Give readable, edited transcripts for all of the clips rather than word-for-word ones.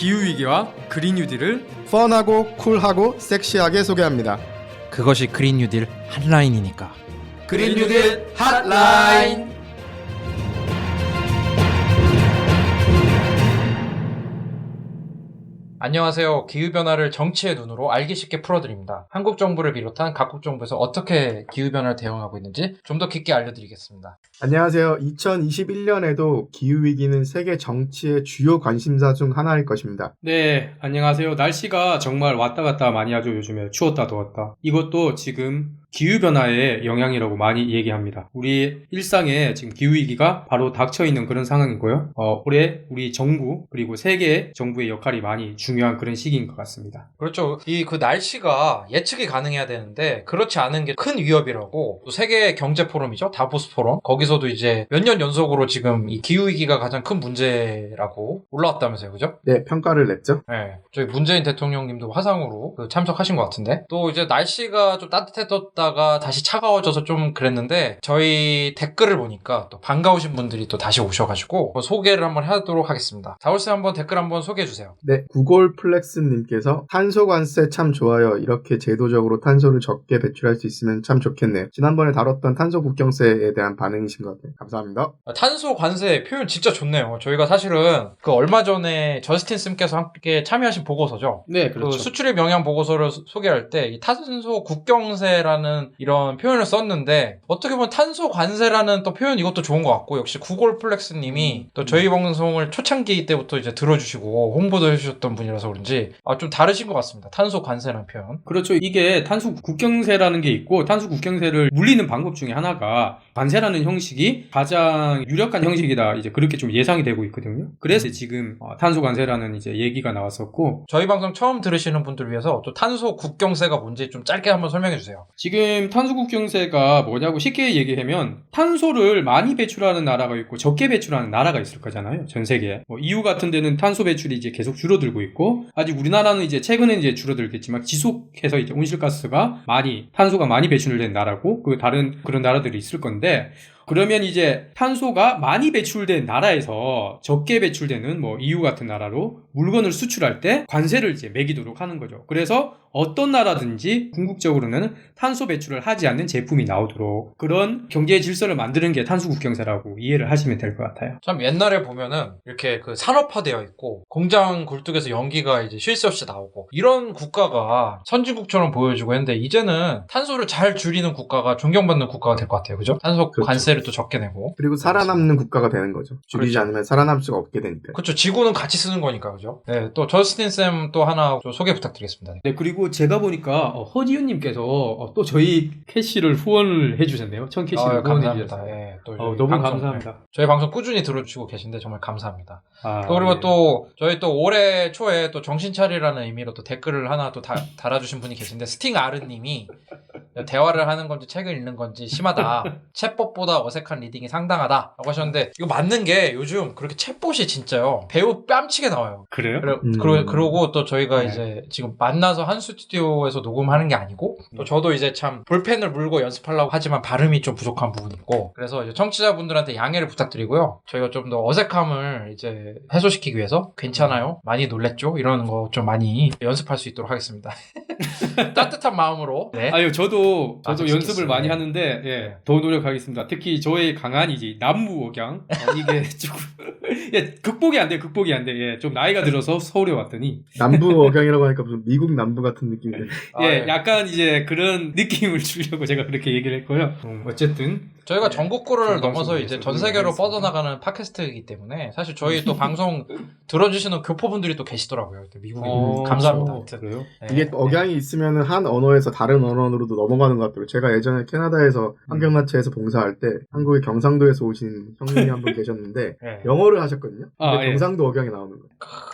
기후위기와 그린 뉴딜을 펀하고 쿨하고 섹시하게 소개합니다. 그것이 그린 뉴딜 핫라인이니까. 그린 뉴딜 핫라인. 안녕하세요. 기후변화를 정치의 눈으로 알기 쉽게 풀어드립니다. 한국 정부를 비롯한 각국 정부에서 어떻게 기후변화를 대응하고 있는지 좀 더 깊게 알려드리겠습니다. 안녕하세요. 2021년에도 기후위기는 세계 정치의 주요 관심사 중 하나일 것입니다. 네, 안녕하세요. 날씨가 정말 왔다 갔다 많이 하죠. 요즘에 추웠다 더웠다. 이것도 지금 기후변화의 영향이라고 많이 얘기합니다. 우리 일상에 지금 기후위기가 바로 닥쳐있는 그런 상황이고요. 올해 우리 정부 그리고 세계 정부의 역할이 많이 중요한 그런 시기인 것 같습니다. 그렇죠. 그 날씨가 예측이 가능해야 되는데 그렇지 않은 게 큰 위협이라고 또 세계 경제 포럼이죠. 다보스 포럼. 거기서도 이제 몇 년 연속으로 지금 이 기후위기가 가장 큰 문제라고 올라왔다면서요. 그죠? 네, 평가를 냈죠. 네. 저희 문재인 대통령님도 화상으로 참석하신 것 같은데 또 이제 날씨가 좀 따뜻해졌다가 다시 차가워져서 좀 그랬는데 저희 댓글을 보니까 또 반가우신 분들이 또 다시 오셔가지고 소개를 한번 하도록 하겠습니다. 자울쌤 한번 댓글 한번 소개해주세요. 네, 구골플렉스님께서 탄소 관세 참 좋아요. 이렇게 제도적으로 탄소를 적게 배출할 수 있으면 참 좋겠네요. 지난번에 다뤘던 탄소 국경세에 대한 반응이신 것 같아요. 감사합니다. 탄소 관세 표현 진짜 좋네요. 저희가 사실은 그 얼마 전에 저스틴 쌤께서 함께 참여하신 보고서죠. 네, 그렇죠. 그 수출입 영향 보고서를 소개할 때 이 탄소 국경세라는 이런 표현을 썼는데 어떻게 보면 탄소 관세라는 또 표현 이것도 좋은 것 같고 역시 구골플렉스님이 또 저희 방송을 초창기 때부터 이제 들어주시고 홍보도 해주셨던 분이라서 그런지 좀 다르신 것 같습니다. 탄소 관세라는 표현. 그렇죠. 이게 탄소 국경세라는 게 있고 탄소 국경세를 물리는 방법 중에 하나가 관세라는 형식이 가장 유력한 형식이다. 이제 그렇게 좀 예상이 되고 있거든요. 그래서 지금 탄소 관세라는 이제 얘기가 나왔었고 저희 방송 처음 들으시는 분들 위해서 또 탄소 국경세가 뭔지 좀 짧게 한번 설명해 주세요. 지금 탄소 국경세가 뭐냐고 쉽게 얘기하면 탄소를 많이 배출하는 나라가 있고 적게 배출하는 나라가 있을 거잖아요. 전 세계에. EU 같은 데는 탄소 배출이 이제 계속 줄어들고 있고 아직 우리나라는 이제 최근에 이제 줄어들겠지만 지속해서 이제 온실가스가 탄소가 많이 배출된 나라고 그 다른 그런 나라들이 있을 건데 그러면 이제 탄소가 많이 배출된 나라에서 적게 배출되는 EU 같은 나라로 물건을 수출할 때 관세를 이제 매기도록 하는 거죠. 그래서 어떤 나라든지 궁극적으로는 탄소 배출을 하지 않는 제품이 나오도록 그런 경제 질서를 만드는 게 탄소 국경세라고 이해를 하시면 될 것 같아요. 참 옛날에 보면은 이렇게 그 산업화되어 있고 공장 굴뚝에서 연기가 이제 쉴 새 없이 나오고 이런 국가가 선진국처럼 보여지고 했는데 이제는 탄소를 잘 줄이는 국가가 존경받는 국가가 될 것 같아요. 그죠? 탄소 그렇죠. 관세를 또 적게 내고 그리고 살아남는 국가가 되는 거죠. 줄이지 그렇죠. 않으면 살아남을 수가 없게 되니까. 그렇죠. 지구는 같이 쓰는 거니까 그죠? 네, 또 저스틴 쌤 또 하나 좀 소개 부탁드리겠습니다. 네, 그리고 제가 보니까 허지윤님께서 또 저희 캐시를 후원을 해주셨네요. 천 캐시를 후원해 감사합니다. 주셨어요. 예, 또 너무 방송, 감사합니다. 저희 방송 꾸준히 들어주시고 계신데 정말 감사합니다. 또 그리고 네. 또 저희 또 올해 초에 또 정신차리라는 의미로 또 댓글을 하나 또 달아주신 분이 계신데 스팅 아르님이 대화를 하는 건지 책을 읽는 건지 심하다. 챗봇보다 어색한 리딩이 상당하다 라고 하셨는데 이거 맞는 게 요즘 그렇게 챗봇이 진짜요 배우 뺨치게 나와요. 그래요? 그러고 또 저희가 네. 이제 지금 만나서 한 스튜디오에서 녹음하는 게 아니고 또 저도 이제 참 볼펜을 물고 연습하려고 하지만 발음이 좀 부족한 부분이 있고 그래서 이제 청취자분들한테 양해를 부탁드리고요. 저희가 좀 더 어색함을 이제 해소시키기 위해서 괜찮아요? 많이 놀랬죠? 이런 거 좀 많이 연습할 수 있도록 하겠습니다. 따뜻한 마음으로. 네. 아유, 저도 연습을 시켰어요. 많이 하는데, 예, 더 노력하겠습니다. 특히 저의 강한 이제 남부 억양. 이게 조금, 예, 극복이 안 돼. 예, 좀 나이가 들어서 서울에 왔더니. 남부 억양이라고 하니까 무슨 미국 남부 같은 느낌이 드네요. 예, 네. 약간 이제 그런 느낌을 주려고 제가 그렇게 얘기를 했고요. 어쨌든. 저희가 네. 전국구를 좋은 넘어서 방송을 이제 위해서 전 세계로 노력하겠습니다. 뻗어나가는 팟캐스트이기 때문에 사실 저희 또 방송 들어주시는 교포분들이 또 계시더라고요. 미국에. 감사합니다. 하여튼. 그래요? 네. 이게 억양이 있으면 한 언어에서 다른 언어로도 넘어가는 것 같더라고요. 제가 예전에 캐나다에서 환경마트에서 봉사할 때 한국의 경상도에서 오신 형님이 한 분 계셨는데 네. 영어를 하셨거든요. 근데 예. 경상도 억양이 나오는 거예요.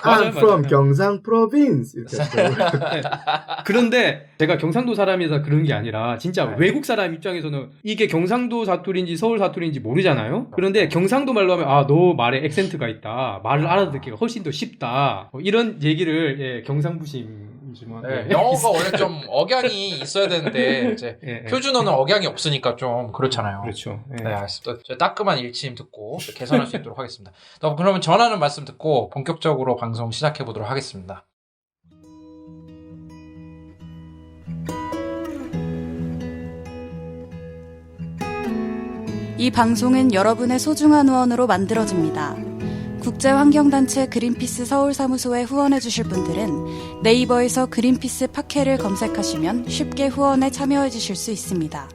맞아요, I'm from 맞아요. 경상 province 이렇게 하시더라고요. 네. 그런데 제가 경상도 사람이라 그런 게 아니라 진짜 네. 외국 사람 입장에서는 이게 경상도 사투리인지 서울 사투리인지 모르잖아요. 그런데 경상도 말로 하면 너 말에 액센트가 있다. 말을 알아듣기가 훨씬 더 쉽다. 이런 얘기를 경상부심 모르지만. 네, 영어가 원래 좀 억양이 있어야 되는데 이제 예, 예. 표준어는 억양이 없으니까 좀 그렇잖아요. 그렇죠. 예. 네, 알겠습니다. 저 따끔한 일침 듣고 개선할 수 있도록 하겠습니다. 그러면 전하는 말씀 듣고 본격적으로 방송 시작해 보도록 하겠습니다. 이 방송은 여러분의 소중한 후원으로 만들어집니다. 국제환경단체 그린피스 서울사무소에 후원해주실 분들은 네이버에서 그린피스 팟캐를 검색하시면 쉽게 후원에 참여해주실 수 있습니다.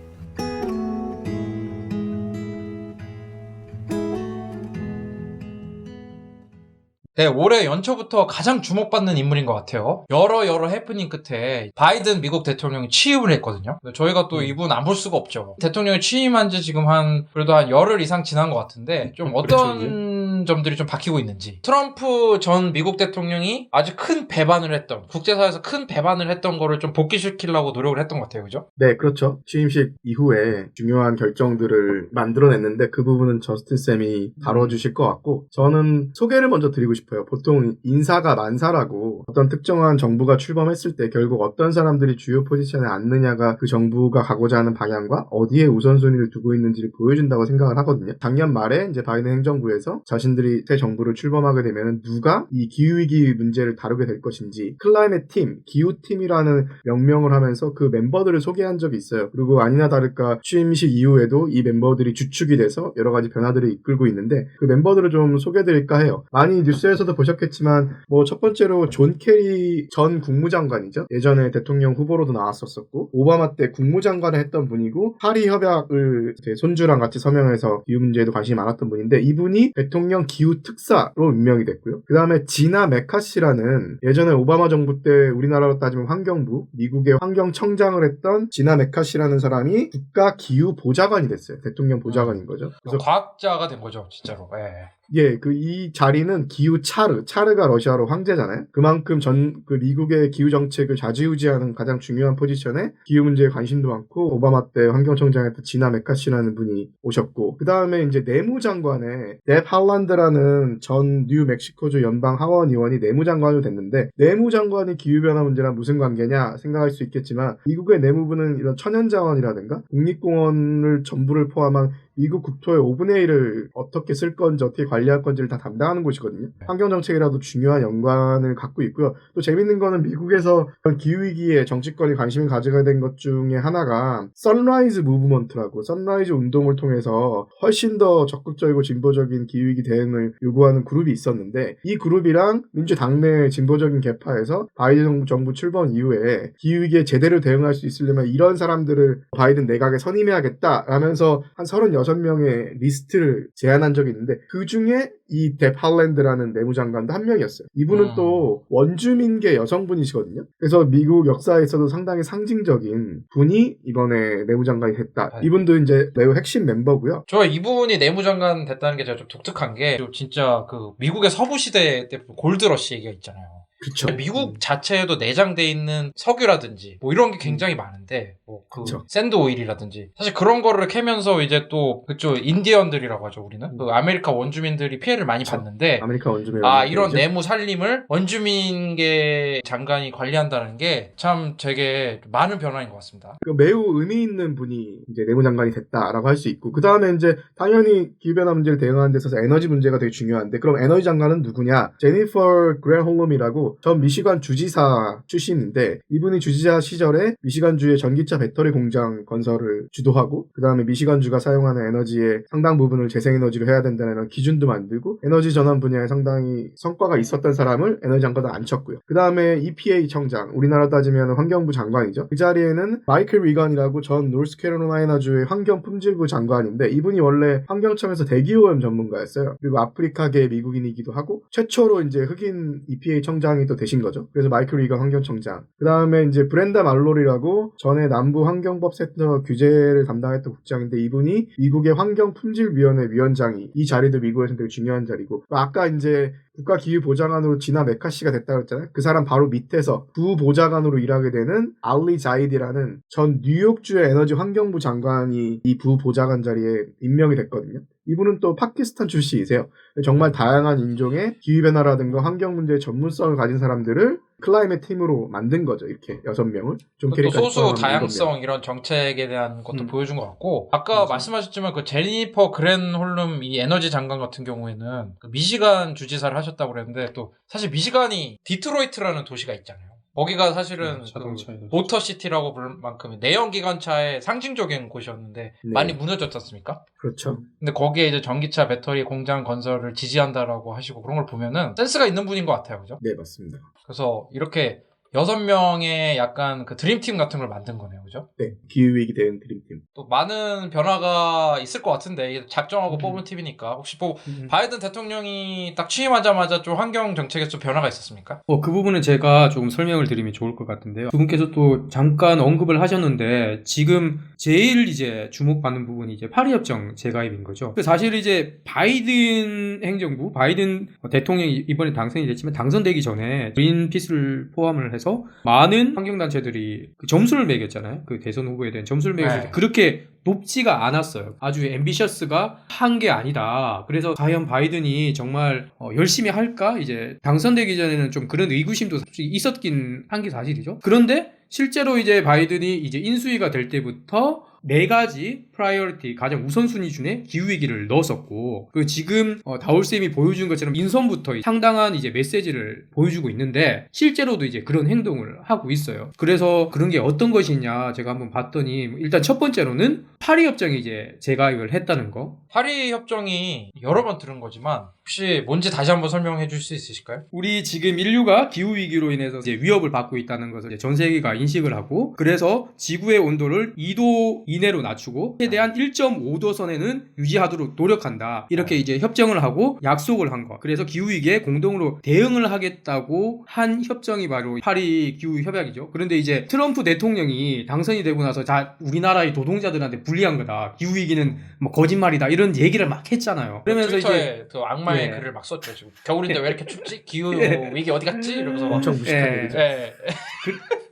네, 올해 연초부터 가장 주목받는 인물인 것 같아요. 여러 해프닝 끝에 바이든 미국 대통령이 취임을 했거든요. 저희가 또 이분 안 볼 수가 없죠. 대통령이 취임한 지 지금 그래도 한 열흘 이상 지난 것 같은데, 좀 어떤 그렇죠, 점들이 좀 바뀌고 있는지. 트럼프 전 미국 대통령이 아주 큰 배반을 했던, 국제사회에서 큰 배반을 했던 거를 좀 복귀시키려고 노력을 했던 것 같아요. 그죠? 네, 그렇죠. 취임식 이후에 중요한 결정들을 만들어냈는데 그 부분은 저스틴 쌤이 다뤄주실 것 같고, 저는 소개를 먼저 드리고 싶어요. 보통 인사가 만사라고 어떤 특정한 정부가 출범했을 때 결국 어떤 사람들이 주요 포지션에 앉느냐가 그 정부가 가고자 하는 방향과 어디에 우선순위를 두고 있는지를 보여준다고 생각을 하거든요. 작년 말에 이제 바이든 행정부에서 자신들이 새 정부를 출범하게 되면 누가 이 기후위기 문제를 다루게 될 것인지 클라이밋 팀, 기후팀이라는 명명을 하면서 그 멤버들을 소개한 적이 있어요. 그리고 아니나 다를까 취임식 이후에도 이 멤버들이 주축이 돼서 여러 가지 변화들을 이끌고 있는데 그 멤버들을 좀 소개해드릴까 해요. 많이 뉴스에서도 보셨겠지만 첫 번째로 존 케리 전 국무장관이죠. 예전에 대통령 후보로도 나왔었고 오바마 때 국무장관을 했던 분이고 파리 협약을 손주랑 같이 서명해서 기후 문제에도 관심이 많았던 분인데 이분이 대통령 기후 특사로 임명이 됐고요. 그 다음에 지나 메카시라는 예전에 오바마 정부 때 우리나라로 따지면 환경부, 미국의 환경청장을 했던 지나 메카시라는 사람이 국가 기후 보좌관이 됐어요. 대통령 보좌관인 거죠. 그래서 과학자가 된 거죠, 진짜로. 예. 예, 이 자리는 기후 차르가 러시아로 황제잖아요. 그만큼 그 미국의 기후 정책을 좌지우지하는 가장 중요한 포지션에 기후 문제에 관심도 많고 오바마 때 환경청장했던 지나 메카시라는 분이 오셨고 그 다음에 이제 내무장관에 뎁 할란드라는 전 뉴멕시코주 연방 하원 의원이 내무장관으로 됐는데 내무장관이 기후변화 문제랑 무슨 관계냐 생각할 수 있겠지만 미국의 내무부는 이런 천연자원이라든가 국립공원을 전부를 포함한 미국 국토의 5분의 1을 어떻게 쓸 건지 어떻게 관리할 건지를 다 담당하는 곳이거든요. 환경정책이라도 중요한 연관을 갖고 있고요. 또 재밌는 거는 미국에서 기후위기에 정치권이 관심을 가져가야 된 것 중에 하나가 선라이즈 무브먼트라고 선라이즈 운동을 통해서 훨씬 더 적극적이고 진보적인 기후위기 대응을 요구하는 그룹이 있었는데 이 그룹이랑 민주당내 진보적인 계파에서 바이든 정부 출범 이후에 기후위기에 제대로 대응할 수 있으려면 이런 사람들을 바이든 내각에 선임해야겠다 라면서 한 36명의 리스트를 제안한 적이 있는데 그 중에 이 뎁 할란드라는 내무장관도 한 명이었어요. 이분은 또 원주민계 여성분이시거든요. 그래서 미국 역사에서도 상당히 상징적인 분이 이번에 내무장관이 됐다. 이분도 이제 매우 핵심 멤버고요. 저 이분이 내무장관 됐다는 게 제가 좀 독특한 게 진짜 그 미국의 서부 시대 때 골드러시 얘기가 있잖아요. 그쵸. 미국 자체에도 내장돼 있는 석유라든지 뭐 이런 게 굉장히 많은데 뭐 그 샌드 오일이라든지 사실 그런 거를 캐면서 이제 또 그쪽 인디언들이라고 하죠 우리는 그 아메리카 원주민들이 피해를 많이 봤는데 아메리카 원주민 이런 내무 살림을 원주민계 장관이 관리한다는 게 참 되게 많은 변화인 것 같습니다. 매우 의미 있는 분이 이제 내무장관이 됐다라고 할 수 있고 그 다음에 이제 당연히 기후변화 문제를 대응하는 데 있어서 에너지 문제가 되게 중요한데 그럼 에너지 장관은 누구냐? 제니퍼 그레홀럼이라고 전 미시간 주지사 출신인데 이분이 주지사 시절에 미시간주의 전기차 배터리 공장 건설을 주도하고 그 다음에 미시간주가 사용하는 에너지의 상당 부분을 재생에너지로 해야 된다는 기준도 만들고 에너지 전환 분야에 상당히 성과가 있었던 사람을 에너지 장관에 앉혔고요. 그 다음에 EPA 청장, 우리나라 따지면 환경부 장관이죠. 그 자리에는 마이클 리건이라고 전 노스캐롤라이나주의 환경품질부 장관인데 이분이 원래 환경청에서 대기오염 전문가였어요. 그리고 아프리카계 미국인이기도 하고 최초로 이제 흑인 EPA 청장이 또 되신 거죠. 그래서 마이클 리건 환경청장. 그 다음에 이제 브렌다 말로리라고 전에 남부 환경법센터 규제를 담당했던 국장인데 이분이 미국의 환경품질위원회 위원장이 이 자리도 미국에서는 되게 중요한 자리고 아까 이제 국가기후보좌관으로 지나 메카시가 됐다고 했잖아요. 그 사람 바로 밑에서 부보좌관으로 일하게 되는 알리 자이디라는 전 뉴욕주의 에너지 환경부 장관이 이 부보좌관 자리에 임명이 됐거든요. 이분은 또 파키스탄 출신이세요. 정말 다양한 인종의 기후변화라든가 환경 문제의 전문성을 가진 사람들을 클라이맥 팀으로 만든 거죠. 이렇게 6명을. 좀 또 캐릭터 소수 포함하면 다양성 이런 정책에 대한 것도 보여준 것 같고 아까 맞아. 말씀하셨지만 그 제니퍼 그랜홀름 이 에너지 장관 같은 경우에는 그 미시간 주지사를 하셨다고 그랬는데 또 사실 미시간이 디트로이트라는 도시가 있잖아요. 거기가 사실은 자동차에 그 모터시티라고 부를 만큼 내연기관차의 상징적인 곳이었는데 네. 많이 무너졌지 않습니까? 그렇죠. 근데 거기에 이제 전기차 배터리 공장 건설을 지지한다라고 하시고 그런 걸 보면은 센스가 있는 분인 것 같아요. 그죠? 네, 맞습니다. 그래서 이렇게 6명의 약간 그 드림팀 같은 걸 만든 거네요. 그죠? 네, 기후위기 대응 드림팀. 또 많은 변화가 있을 것 같은데 이게 작정하고 뽑은 팀이니까 혹시 뭐 바이든 대통령이 딱 취임하자마자 좀 환경 정책에 좀 변화가 있었습니까? 그 부분은 제가 조금 설명을 드리면 좋을 것 같은데요. 두 분께서 또 잠깐 언급을 하셨는데 지금 제일 이제 주목받는 부분이 이제 파리협정 재가입인 거죠. 사실 이제 바이든 행정부, 바이든 대통령이 이번에 당선이 됐지만 당선되기 전에 그린피스를 포함을 해서 많은 환경단체들이 그 점수를 매겼잖아요. 그 대선 후보에 대한 점수를 매겼을 때 네. 그렇게 높지가 않았어요. 아주 앰비셔스가 한 게 아니다. 그래서 과연 바이든이 정말 열심히 할까? 이제 당선되기 전에는 좀 그런 의구심도 솔직히 있었긴 한 게 사실이죠. 그런데 실제로 이제 바이든이 이제 인수위가 될 때부터 4가지 프라이어리티 가장 우선순위 중에 기후위기를 넣었었고 그 지금 다울쌤이 보여준 것처럼 인선부터 상당한 이제 메시지를 보여주고 있는데 실제로도 이제 그런 행동을 하고 있어요. 그래서 그런 게 어떤 것이냐 제가 한번 봤더니 일단 첫 번째로는 파리협정에 이제 재가입을 했다는 거. 파리 협정이 여러 번 들은 거지만 혹시 뭔지 다시 한번 설명해 줄 수 있으실까요? 우리 지금 인류가 기후위기로 인해서 이제 위협을 받고 있다는 것을 이제 전 세계가 인식을 하고 그래서 지구의 온도를 2도 이내로 낮추고 최대한 1.5도 선에는 유지하도록 노력한다. 이렇게 이제 협정을 하고 약속을 한 거. 그래서 기후위기에 공동으로 대응을 하겠다고 한 협정이 바로 파리 기후협약이죠. 그런데 이제 트럼프 대통령이 당선이 되고 나서 우리나라의 노동자들한테 불리한 거다. 기후위기는 뭐 거짓말이다. 이런 얘기를 막 했잖아요. 그러면서 트위터에 이제 그 악마의 예. 글을 막 썼죠. 지금 겨울인데 왜 이렇게 춥지? 기후 위기 어디 갔지? 이러면서 막 엄청 무식한 예. 얘기죠. 네.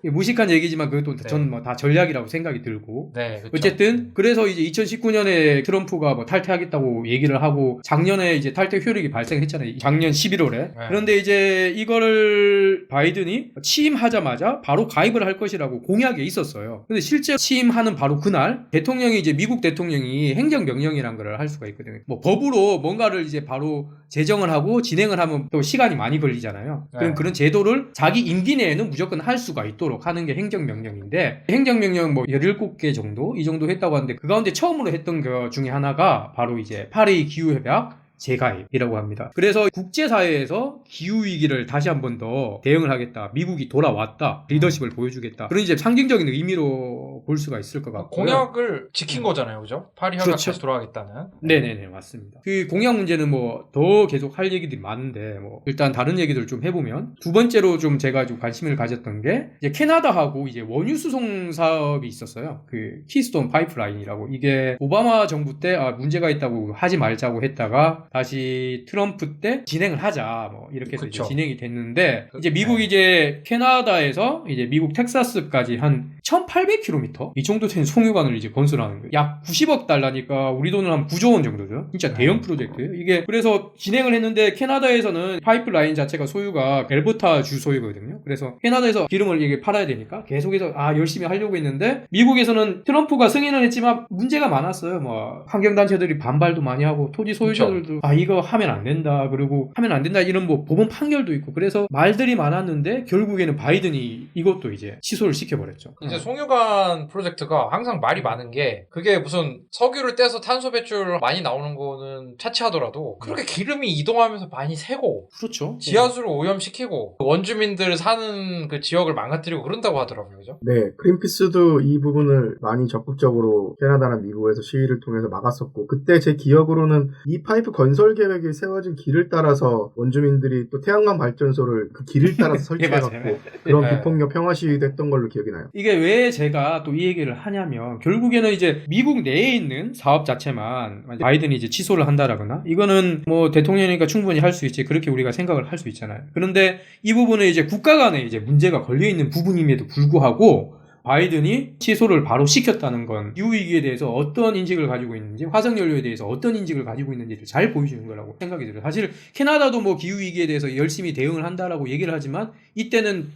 무식한 얘기지만 그것도 네. 저는 뭐 다 전략이라고 생각이 들고 네, 그쵸. 어쨌든 그래서 이제 2019년에 트럼프가 뭐 탈퇴하겠다고 얘기를 하고 작년에 이제 탈퇴 효력이 발생했잖아요. 작년 11월에. 네. 그런데 이제 이거를 바이든이 취임하자마자 바로 가입을 할 것이라고 공약에 있었어요. 근데 실제 취임하는 바로 그날 대통령이 이제 미국 대통령이 행정명령이란 걸 할 수가 있거든요. 뭐 법으로 뭔가를 이제 바로 제정을 하고 진행을 하면 또 시간이 많이 걸리잖아요. 그럼 네. 그런 제도를 자기 임기 내에는 무조건 할 수가 있도록 하는 게 행정명령인데 행정명령 뭐 17개 정도 이 정도 했다고 하는데 그 가운데 처음으로 했던 것 중에 하나가 바로 이제 파리 기후협약 재가입이라고 합니다. 그래서 국제사회에서 기후위기를 다시 한 번 더 대응을 하겠다. 미국이 돌아왔다. 리더십을 보여주겠다. 그런 이제 상징적인 의미로 볼 수가 있을 것 같고요. 공약을 지킨 거잖아요. 그죠? 파리 협약 그렇죠. 다시 돌아가겠다는. 네네네, 맞습니다. 그 공약 문제는 뭐 더 계속 할 얘기들이 많은데 뭐 일단 다른 얘기들 좀 해보면 두 번째로 좀 제가 좀 관심을 가졌던 게 이제 캐나다하고 이제 원유 수송 사업이 있었어요. 그 키스톤 파이프라인이라고 이게 오바마 정부 때 문제가 있다고 하지 말자고 했다가 다시 트럼프 때 진행을 하자 뭐 이렇게 해서 이제 그쵸. 진행이 됐는데 이제 미국이 이제 캐나다에서 이제 미국 텍사스까지 한 1800km 이 정도 된 송유관을 이제 건설하는 거예요. 약 90억 달러니까 우리 돈으로 한 9조 원 정도죠. 진짜 대형 프로젝트예요. 이게 그래서 진행을 했는데 캐나다에서는 파이프라인 자체가 소유가 엘버타 주 소유거든요. 그래서 캐나다에서 기름을 이게 팔아야 되니까 계속해서 열심히 하려고 했는데 미국에서는 트럼프가 승인을 했지만 문제가 많았어요. 뭐 환경단체들이 반발도 많이 하고 토지 소유자들도 이거 하면 안 된다. 그리고 하면 안 된다. 이런 뭐 법원 판결도 있고 그래서 말들이 많았는데 결국에는 바이든이 이것도 이제 취소를 시켜버렸죠. 이제 송유관 프로젝트가 항상 말이 많은 게 그게 무슨 석유를 떼서 탄소 배출 많이 나오는 거는 차치하더라도 그렇게 기름이 이동하면서 많이 새고 그렇죠. 지하수를 오염시키고 원주민들 사는 그 지역을 망가뜨리고 그런다고 하더라고요. 그죠? 네, 그린피스도 이 부분을 많이 적극적으로 캐나다나 미국에서 시위를 통해서 막았었고 그때 제 기억으로는 이 파이프 건설 계획이 세워진 길을 따라서 원주민들이 또 태양광 발전소를 그 길을 따라서 설치해갖고 맞아요. 그런 네. 비폭력 평화 시위도 했던 걸로 기억이 나요. 이게 왜 제가 또 이 얘기를 하냐면 결국에는 이제 미국 내에 있는 사업 자체만 바이든이 이제 취소를 한다라거나 이거는 뭐 대통령이니까 충분히 할 수 있지 그렇게 우리가 생각을 할 수 있잖아요. 그런데 이 부분은 이제 국가 간에 이제 문제가 걸려 있는 부분임에도 불구하고 바이든이 취소를 바로 시켰다는 건 기후위기에 대해서 어떤 인식을 가지고 있는지, 화석연료에 대해서 어떤 인식을 가지고 있는지를 잘 보여주는 거라고 생각이 들어요. 사실 캐나다도 뭐 기후위기에 대해서 열심히 대응을 한다라고 얘기를 하지만 이때는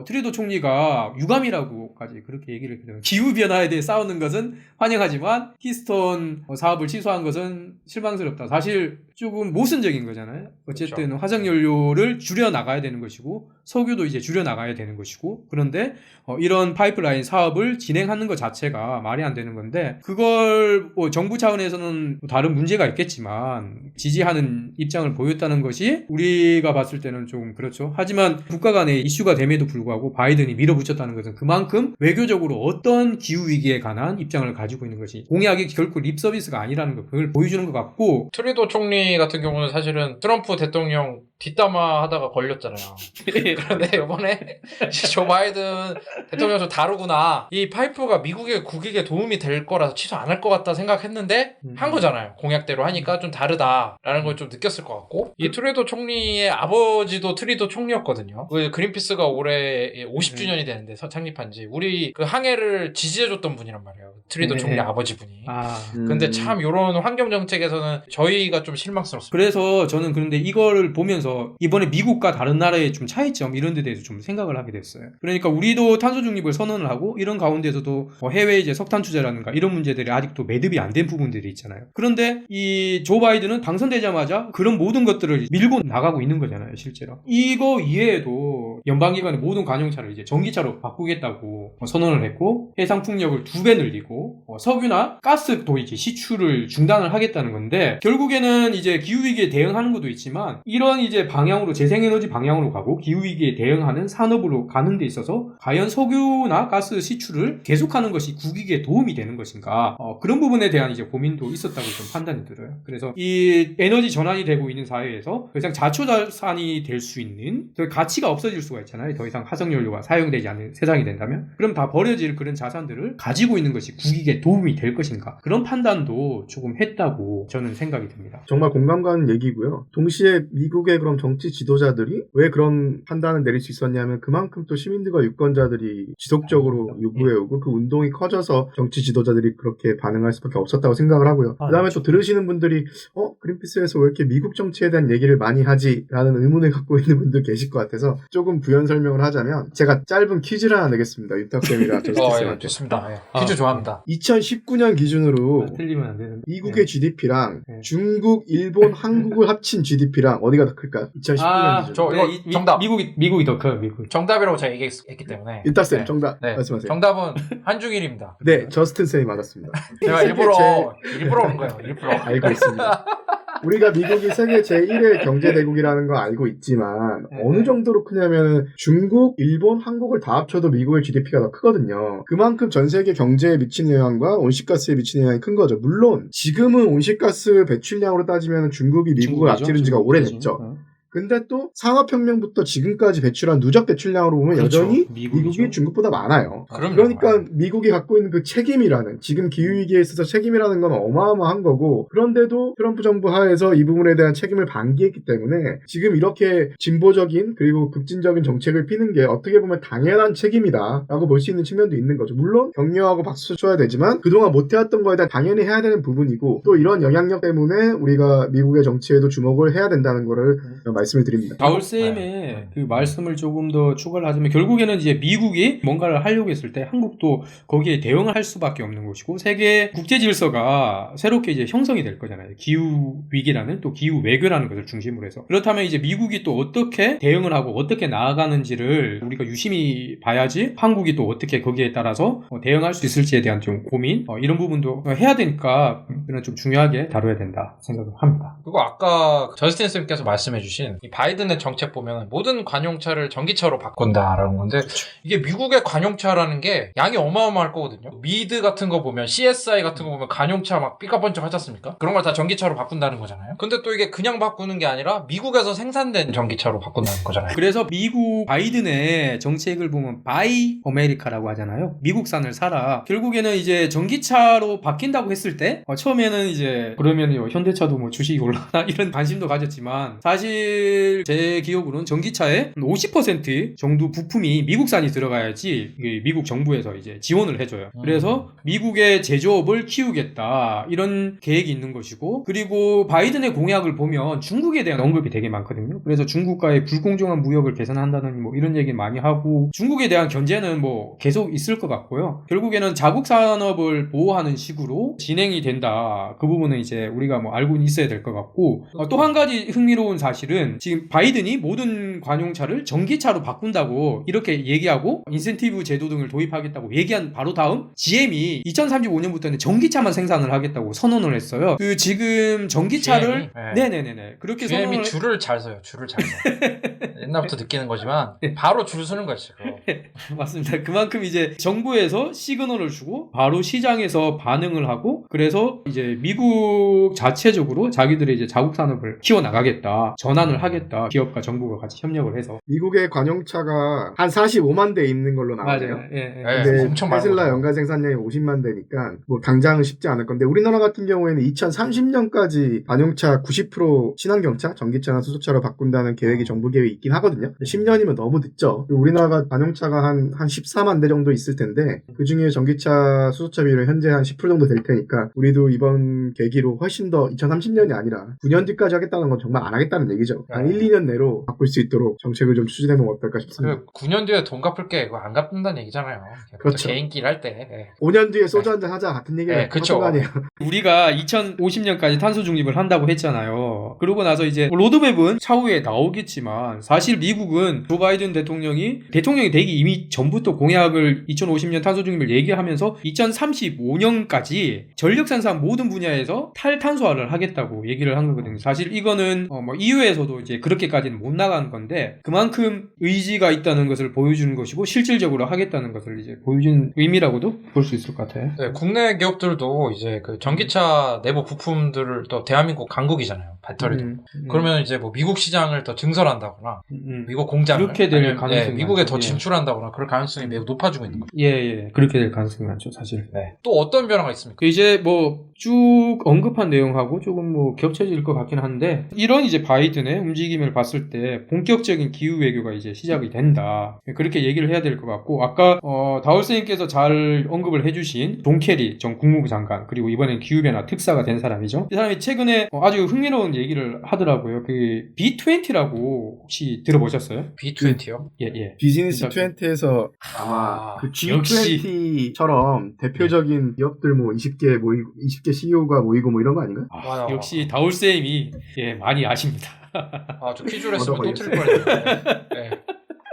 트루도 총리가 유감이라고까지 그렇게 얘기를 했거든요. 기후변화에 대해 싸우는 것은 환영하지만 키스톤 사업을 취소한 것은 실망스럽다. 사실 조금 모순적인 거잖아요. 어쨌든 그렇죠. 화석연료를 줄여나가야 되는 것이고 석유도 이제 줄여나가야 되는 것이고, 그런데 이런 파이프라인 사업을 진행하는 것 자체가 말이 안 되는 건데, 그걸 뭐 정부 차원에서는 다른 문제가 있겠지만 지지하는 입장을 보였다는 것이 우리가 봤을 때는 좀 그렇죠. 하지만 국가 간의 이슈가 됨에도 불구하고 바이든이 밀어붙였다는 것은 그만큼 외교적으로 어떤 기후위기에 관한 입장을 가지고 있는 것이, 공약이 결코 립서비스가 아니라는 걸 그걸 보여주는 것 같고. 트루도 총리 같은 경우는 사실은 트럼프 대통령 뒷담화 하다가 걸렸잖아요. 그런데 이번에 조 바이든 대통령 좀 다르구나. 이 파이프가 미국의 국익에 도움이 될 거라서 취소 안 할 것 같다 생각했는데 한 거잖아요. 공약대로 하니까 좀 다르다라는 걸 좀 느꼈을 것 같고, 이 트루도 총리의 아버지도 트루도 총리였거든요. 그 그린피스가 올해 50주년이 되는데 창립한 지, 우리 그 항해를 지지해줬던 분이란 말이에요. 트루도 총리 아버지분이. 근데 참 이런 환경 정책에서는 저희가 좀 실망스럽습니다. 그래서 저는 그런데 이거를 보면서 이번에 미국과 다른 나라의 좀 차이점 이런 데 대해서 좀 생각을 하게 됐어요. 그러니까 우리도 탄소 중립을 선언을 하고 이런 가운데서도 해외 이제 석탄 투자라든가 이런 문제들이 아직도 매듭이 안 된 부분들이 있잖아요. 그런데 이 조 바이든은 당선되자마자 그런 모든 것들을 밀고 나가고 있는 거잖아요, 실제로. 이거 이외에도 연방기관의 모든 관용차를 이제 전기차로 바꾸겠다고 선언을 했고, 해상 풍력을 2배 늘리고 석유나 가스도 이제 시출을 중단을 하겠다는 건데, 결국에는 이제 기후위기에 대응하는 것도 있지만 이런 이제 방향으로, 재생에너지 방향으로 가고 기후위기에 대응하는 산업으로 가는 데 있어서 과연 석유나 가스 시출을 계속하는 것이 국익에 도움이 되는 것인가, 그런 부분에 대한 이제 고민도 있었다고 좀 판단이 들어요. 그래서 이 에너지 전환이 되고 있는 사회에서 더 이상 자초자산이 될 수 있는, 가치가 없어질 수가 있잖아요. 더 이상 화석연료가 사용되지 않는 세상이 된다면, 그럼 다 버려질 그런 자산들을 가지고 있는 것이 국익에 도움이 될 것인가, 그런 판단도 조금 했다고 저는 생각이 듭니다. 정말 공감 가는 얘기고요. 동시에 미국의 그럼 정치 지도자들이 왜 그런 판단을 내릴 수 있었냐면, 그만큼 또 시민들과 유권자들이 지속적으로 요구해오고 그 운동이 커져서 정치 지도자들이 그렇게 반응할 수밖에 없었다고 생각을 하고요. 그 다음에 또 들으시는 분들이 그린피스에서 왜 이렇게 미국 정치에 대한 얘기를 많이 하지? 라는 의문을 갖고 있는 분들 계실 것 같아서 조금 부연 설명을 하자면, 제가 짧은 퀴즈를 하나 내겠습니다. 윤탁쌤이랑 저스티쌤한테. 좋습니다. 퀴즈 좋아합니다. 2019년 기준으로 틀리면 안 되는. 미국의 GDP랑 중국, 일본, 한국을 합친 GDP랑 어디가 더 클까요? 2019년 기준으로. 이거 정답. 미국이 더 커요, 미국. 정답이라고 제가 얘기했기 때문에. 윤탁쌤 정답 네. 말씀하세요. 정답은 한중일입니다. 네, 저스틴 쌤이 맞았습니다. 제가 일부러 온 거예요. 일부러. 알고 있습니다. 우리가 미국이 세계 제1의 경제대국이라는 걸 알고 있지만 어느 정도로 크냐면 중국, 일본, 한국을 다 합쳐도 미국의 GDP가 더 크거든요. 그만큼 전 세계 경제에 미치는 영향과 온실가스에 미치는 영향이 큰 거죠. 물론 지금은 온실가스 배출량으로 따지면 중국이 미국을 앞지른 지가 오래됐죠. 근데 또 산업혁명부터 지금까지 배출한 누적 배출량으로 보면 그렇죠. 여전히 미국이죠. 미국이 중국보다 많아요. 그럼요. 그러니까 미국이 갖고 있는 그 책임이라는, 지금 기후위기에 있어서 책임이라는 건 어마어마한 거고, 그런데도 트럼프 정부 하에서 이 부분에 대한 책임을 방기했기 때문에 지금 이렇게 진보적인 그리고 급진적인 정책을 피는 게 어떻게 보면 당연한 책임이다 라고 볼 수 있는 측면도 있는 거죠. 물론 격려하고 박수 쳐야 되지만 그동안 못해왔던 거에 대한 당연히 해야 되는 부분이고, 또 이런 영향력 때문에 우리가 미국의 정치에도 주목을 해야 된다는 거를 말씀을 드립니다. 가울쌤의 그 말씀을 조금 더 추가를 하자면, 결국에는 이제 미국이 뭔가를 하려고 했을 때 한국도 거기에 대응을 할 수밖에 없는 것이고, 세계 국제 질서가 새롭게 이제 형성이 될 거잖아요. 기후 위기라는, 또 기후 외교라는 것을 중심으로 해서. 그렇다면 이제 미국이 또 어떻게 대응을 하고 어떻게 나아가는지를 우리가 유심히 봐야지 한국이 또 어떻게 거기에 따라서 대응할 수 있을지에 대한 좀 고민, 이런 부분도 해야 되니까 좀 중요하게 다뤄야 된다 생각을 합니다. 그리고 아까 저스틴 쌤께서 말씀해주신 이 바이든의 정책 보면 모든 관용차를 전기차로 바꾼다라는 건데, 이게 미국의 관용차라는 게 양이 어마어마할 거거든요. 미드 같은 거 보면, CSI 같은 거 보면 관용차 막 삐까번쩍 하지 않습니까? 그런 걸 다 전기차로 바꾼다는 거잖아요. 근데 또 이게 그냥 바꾸는 게 아니라 미국에서 생산된 전기차로 바꾼다는 거잖아요. 그래서 미국 바이든의 정책을 보면 바이 아메리카라고 하잖아요. 미국산을 사라. 결국에는 이제 전기차로 바뀐다고 했을 때 처음에는 이제 그러면 현대차도 뭐 주식이 올라가나 이런 관심도 가졌지만, 사실 사실 제 기억으로는 전기차의 50% 정도 부품이 미국산이 들어가야지 미국 정부에서 이제 지원을 해줘요. 그래서 미국의 제조업을 키우겠다 이런 계획이 있는 것이고, 그리고 바이든의 공약을 보면 중국에 대한 언급이 되게 많거든요. 그래서 중국과의 불공정한 무역을 개선한다는 뭐 이런 얘기 많이 하고, 중국에 대한 견제는 뭐 계속 있을 것 같고요. 결국에는 자국 산업을 보호하는 식으로 진행이 된다. 그 부분은 이제 우리가 뭐 알고는 있어야 될 것 같고, 또 한 가지 흥미로운 사실은 지금 바이든이 모든 관용차를 전기차로 바꾼다고 이렇게 얘기하고 인센티브 제도 등을 도입하겠다고 얘기한 바로 다음 GM이 2035년부터는 전기차만 생산을 하겠다고 선언을 했어요. 그 지금 전기차를 네네네네 그렇게 GM이 선언을 줄을 잘 서요. 줄을 잘 서. 옛날부터 느끼는 거지만 바로 줄 서는 거지. 맞습니다. 그만큼 이제 정부에서 시그널을 주고 바로 시장에서 반응을 하고, 그래서 이제 미국 자체적으로 자기들의 이제 자국 산업을 키워나가겠다, 전환을 하겠다, 기업과 정부가 같이 협력을 해서. 미국의 관용차가 한 45만 대 있는 걸로 나와요. 맞아요. 예. 근데 엄청 테슬라 많거든요. 연간 생산량이 50만 대니까 뭐 당장은 쉽지 않을 건데, 우리나라 같은 경우에는 2030년까지 관용차 90% 친환경차, 전기차나 수소차로 바꾼다는 계획이 정부 계획이 있긴 하거든요. 10년이면 너무 늦죠. 그리고 우리나라가 관용차가 한 14만 대 정도 있을 텐데, 그 중에 전기차, 수소차 비율은 현재 한 10% 정도 될 테니까 우리도 이번 계기로 훨씬 더 2030년이 아니라 9년 뒤까지 하겠다는 건 정말 안 하겠다는 얘기죠. 한 1, 2년 내로 바꿀 수 있도록 정책을 좀 추진해보면 어떨까 싶습니다. 9년 뒤에 돈 갚을게 이거 안 갚는다는 얘기잖아요. 그렇죠. 개인끼리 할 때. 5년 뒤에 소주 한잔 하자 같은 얘기를 그쵸. 거 아니에요. 우리가 2050년까지 탄소 중립을 한다고 했잖아요. 그러고 나서 이제 로드맵은 차후에 나오겠지만, 사실 미국은 조 바이든 대통령이 되기 이미 전부터 공약을 2050년 탄소 중립을 얘기하면서 2035년까지 전력 생산 모든 분야에서 탈탄소화를 하겠다고 얘기를 한 거거든요. 사실 이거는 뭐 EU에서도 이제 그렇게까지는 못 나간 건데, 그만큼 의지가 있다는 것을 보여주는 것이고 실질적으로 하겠다는 것을 이제 보여준 의미라고도 볼 수 있을 것 같아요. 네, 국내 기업들도 이제 그 전기차 내부 부품들을 또 대한민국 강국이잖아요. 배터리도. 그러면 이제 뭐 미국 시장을 더 증설한다거나 미국 공장을 그렇게 될 가능성이 미국에 많죠. 더 진출한다거나 그럴 가능성이 매우 높아지고 있는 거죠. 예. 그렇게 될 가능성이 많죠, 사실. 네. 또 어떤 변화가 있습니까? 그 이제 뭐 쭉 언급한 내용하고 조금 뭐 겹쳐질 것 같긴 한데, 이런 이제 바이든의 움직임을 봤을 때 본격적인 기후 외교가 이제 시작이 된다, 그렇게 얘기를 해야 될 것 같고, 아까 다울쌤께서 잘 언급을 해주신 존 캐리 전 국무부 장관, 그리고 이번엔 기후변화 특사가 된 사람이죠. 이 사람이 최근에 아주 흥미로운 얘기를 하더라고요. 그 B20라고 혹시 들어보셨어요? B20요? 예. 비즈니스 그러니까 20에서 아마 그 역시. G20처럼 대표적인 기업들 뭐 20개 모이고 20개 CEO가 모이고 뭐 이런 거 아닌가? 역시 다울쌤이 많이 아십니다. 저 퀴즈를 했으면 또 틀릴 뻔했네. 네.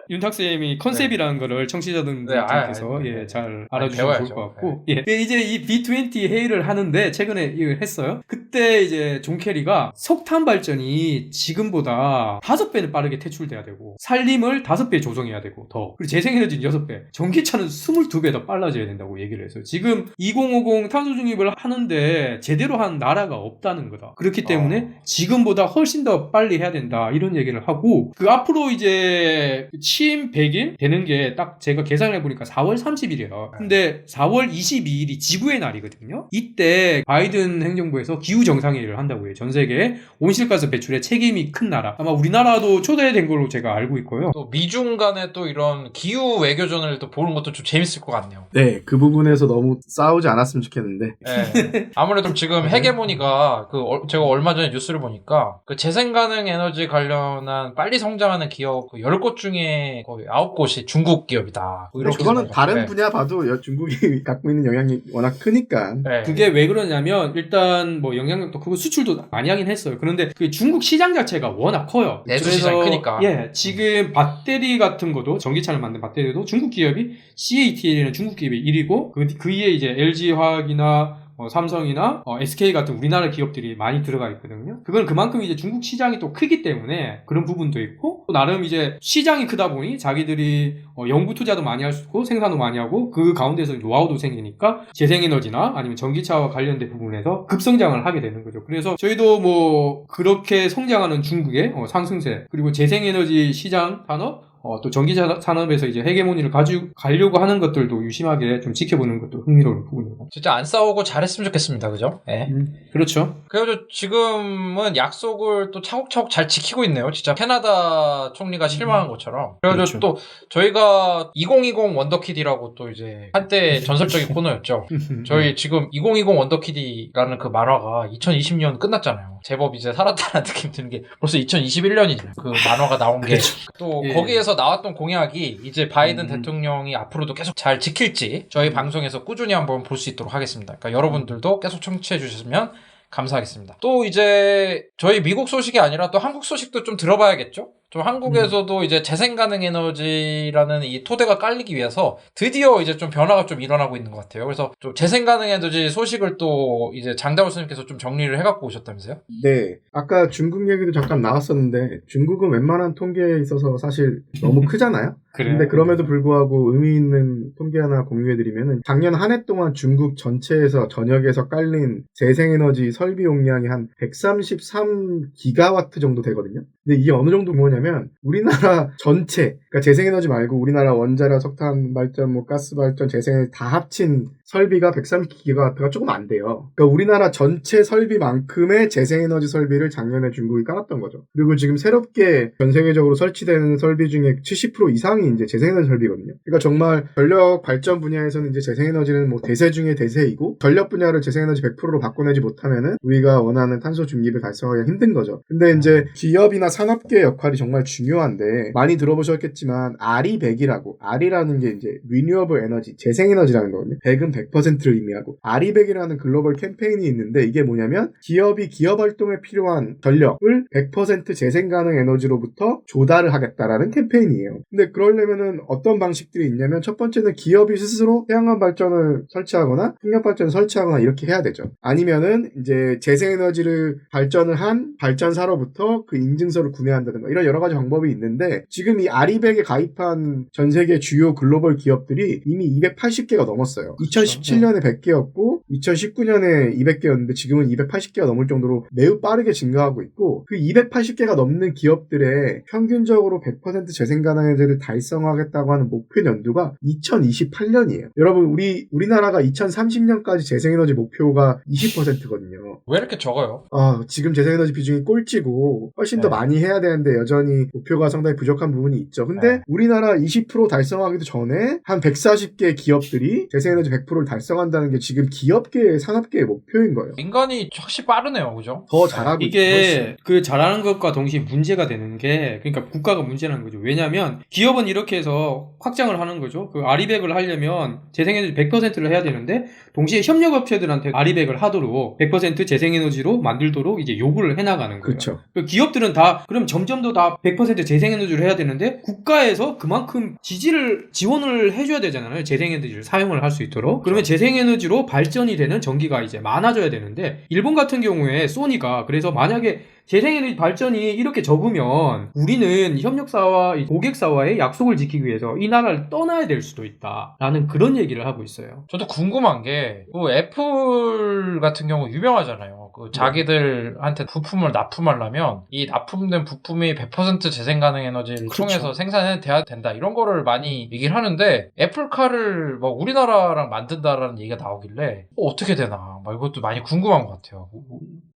윤탁쌤이 컨셉이라는 거를 청취자분들께서 잘 알아주시면 배워야죠. 좋을 것 같고, 이제 이 B20 회의를 하는데 최근에 이걸 했어요. 그때 이제 존 캐리가 석탄 발전이 지금보다 5배는 빠르게 퇴출돼야 되고, 산림을 5배 조성해야 되고 더, 그리고 재생에너지는 6배, 전기차는 22배 더 빨라져야 된다고 얘기를 했어요. 지금 2050 탄소 중립을 하는데 제대로 한 나라가 없다는 거다. 그렇기 때문에 지금보다 훨씬 더 빨리 해야 된다, 이런 얘기를 하고, 그 앞으로 이제 취임 100일 되는 게 딱 제가 계산을 해보니까 4월 30일이에요. 근데 4월 22일이 지구의 날이거든요. 이때 바이든 행정부에서 기후정상회의를 한다고 해요. 전 세계 온실가스 배출에 책임이 큰 나라. 아마 우리나라도 초대된 걸로 제가 알고 있고요. 또 미중 간에 또 이런 기후 외교전을 또 보는 것도 좀 재밌을 것 같네요. 네, 그 부분에서 너무 싸우지 않았으면 좋겠는데. 네. 아무래도 지금 헤게모니가 제가 얼마 전에 뉴스를 보니까 그 재생가능 에너지 관련한 빨리 성장하는 기업 10곳 중에 거의 9곳이 중국 기업이다. 근데 그거는 다른 분야 봐도 중국이 갖고 있는 영향이 워낙 크니까. 네. 그게 왜 그러냐면, 일단 뭐 영향력도 크고 수출도 많이 하긴 했어요. 그런데 그 중국 시장 자체가 워낙 커요. 내수 시장이 크니까. 지금 배터리 같은 것도, 전기차를 만든 배터리도 중국 기업이 CATL이라는 중국 기업이 1위고, 그 위에 이제 LG화학이나 삼성이나 SK 같은 우리나라 기업들이 많이 들어가 있거든요. 그건 그만큼 이제 중국 시장이 또 크기 때문에 그런 부분도 있고, 또 나름 이제 시장이 크다 보니 자기들이 연구 투자도 많이 할 수 있고 생산도 많이 하고, 그 가운데서 노하우도 생기니까 재생에너지나 아니면 전기차와 관련된 부분에서 급성장을 하게 되는 거죠. 그래서 저희도 뭐 그렇게 성장하는 중국의 상승세, 그리고 재생에너지 시장 산업 또 전기 산업에서 이제 헤게모니를 가지고 가려고 하는 것들도 유심하게 좀 지켜보는 것도 흥미로운 부분입니다. 진짜 안 싸우고 잘했으면 좋겠습니다. 그죠? 예. 그렇죠. 그래가지고 지금은 약속을 또 차곡차곡 잘 지키고 있네요. 진짜 캐나다 총리가 실망한 것처럼. 그래가지고 그렇죠. 또 저희가 2020 원더키디라고 또 이제 한때 전설적인 코너였죠. 저희 지금 2020 원더키디라는 그 만화가 2020년 끝났잖아요. 제법 이제 살았다는 느낌 드는 게 벌써 2021년이잖아요. 그 만화가 나온 게. 또 예. 거기에서 나왔던 공약이 이제 바이든 대통령이 앞으로도 계속 잘 지킬지 저희 방송에서 꾸준히 한번 볼 수 있도록 하겠습니다. 그러니까 여러분들도 계속 청취해 주셨으면 감사하겠습니다. 또 이제 저희 미국 소식이 아니라 또 한국 소식도 좀 들어봐야겠죠? 좀 한국에서도 이제 재생가능 에너지라는 이 토대가 깔리기 위해서 드디어 이제 좀 변화가 좀 일어나고 있는 것 같아요. 그래서 좀 재생가능 에너지 소식을 또 이제 장다울 스님께서 좀 정리를 해갖고 오셨다면서요? 네. 아까 중국 얘기도 잠깐 나왔었는데 중국은 웬만한 통계에 있어서 사실 너무 크잖아요. 그래요. 근데 그럼에도 불구하고 의미 있는 통계 하나 공유해드리면은 작년 한 해 동안 중국 전체에서 전역에서 깔린 재생에너지 설비 용량이 한 133기가와트 정도 되거든요. 근데 이게 어느 정도 뭐냐면 우리나라 전체, 그러니까 재생에너지 말고 우리나라 원자력, 석탄 발전, 뭐 가스 발전, 재생에너지 다 합친 설비가 130기가와트가 조금 안 돼요. 그러니까 우리나라 전체 설비만큼의 재생에너지 설비를 작년에 중국이 깔았던 거죠. 그리고 지금 새롭게 전 세계적으로 설치되는 설비 중에 70% 이상이 이제 재생에너지 설비거든요. 그러니까 정말 전력 발전 분야에서는 이제 재생에너지는 뭐 대세 중에 대세이고 전력 분야를 재생에너지 100%로 바꿔내지 못하면은 우리가 원하는 탄소 중립을 달성하기가 힘든 거죠. 근데 이제 기업이나 산업계의 역할이 정말 중요한데 많이 들어보셨겠지만 RE100이라고 R이라는 게 이제 Renewable Energy, 재생에너지라는 거거든요. 100은 100%를 의미하고 RE100이라는 글로벌 캠페인이 있는데 이게 뭐냐면 기업이 기업 활동에 필요한 전력을 100% 재생가능 에너지로부터 조달을 하겠다라는 캠페인이에요. 근데 그러려면은 어떤 방식들이 있냐면 첫 번째는 기업이 스스로 태양광 발전을 설치하거나 풍력 발전을 설치하거나 이렇게 해야 되죠. 아니면은 이제 재생에너지를 발전을 한 발전사로부터 그 인증서를 구매한다든가 이런 여러 가지 방법이 있는데 지금 이 RE100에 가입한 전 세계 주요 글로벌 기업들이 이미 280개가 넘었어요. 2017년에 100개였고 2019년에 200개였는데 지금은 280개가 넘을 정도로 매우 빠르게 증가하고 있고 그 280개가 넘는 기업들의 평균적으로 100% 재생가능에너지를 달성하겠다고 하는 목표 연도가 2028년이에요. 여러분 우리나라가 2030년까지 재생에너지 목표가 20%거든요. 왜 이렇게 적어요? 지금 재생에너지 비중이 꼴찌고 훨씬 더 많이 해야 되는데 여전히 목표가 상당히 부족한 부분이 있죠. 근데 우리나라 20% 달성하기도 전에 한 140개 기업들이 재생에너지 100%를 달성한다는 게 지금 기업계의 산업계의 목표인 거예요. 인간이 확실히 빠르네요. 그죠? 더 잘하고 이게 그 잘하는 것과 동시에 문제가 되는 게 그러니까 국가가 문제라는 거죠. 왜냐하면 기업은 이렇게 해서 확장을 하는 거죠. 그 RE100을 하려면 재생에너지 100%를 해야 되는데 동시에 협력업체들한테 RE100을 하도록 100% 재생에너지로 만들도록 이제 요구를 해나가는 거예요. 그렇죠. 기업들은 다 그럼 점점 더 다 100% 재생에너지를 해야 되는데 국가에서 그만큼 지원을 해줘야 되잖아요. 재생에너지를 사용을 할 수 있도록. 그러면 재생에너지로 발전이 되는 전기가 이제 많아져야 되는데 일본 같은 경우에 소니가 그래서 만약에 재생에너지 발전이 이렇게 적으면 우리는 협력사와 고객사와의 약속을 지키기 위해서 이 나라를 떠나야 될 수도 있다라는 그런 얘기를 하고 있어요. 저도 궁금한 게 그 애플 같은 경우 유명하잖아요. 그 자기들한테 부품을 납품하려면 이 납품된 부품이 100% 재생가능 에너지를 그렇죠. 통해서 생산해야 된다 이런 거를 많이 얘기를 하는데 애플카를 막 우리나라랑 만든다라는 얘기가 나오길래 어떻게 되나 막 이것도 많이 궁금한 것 같아요.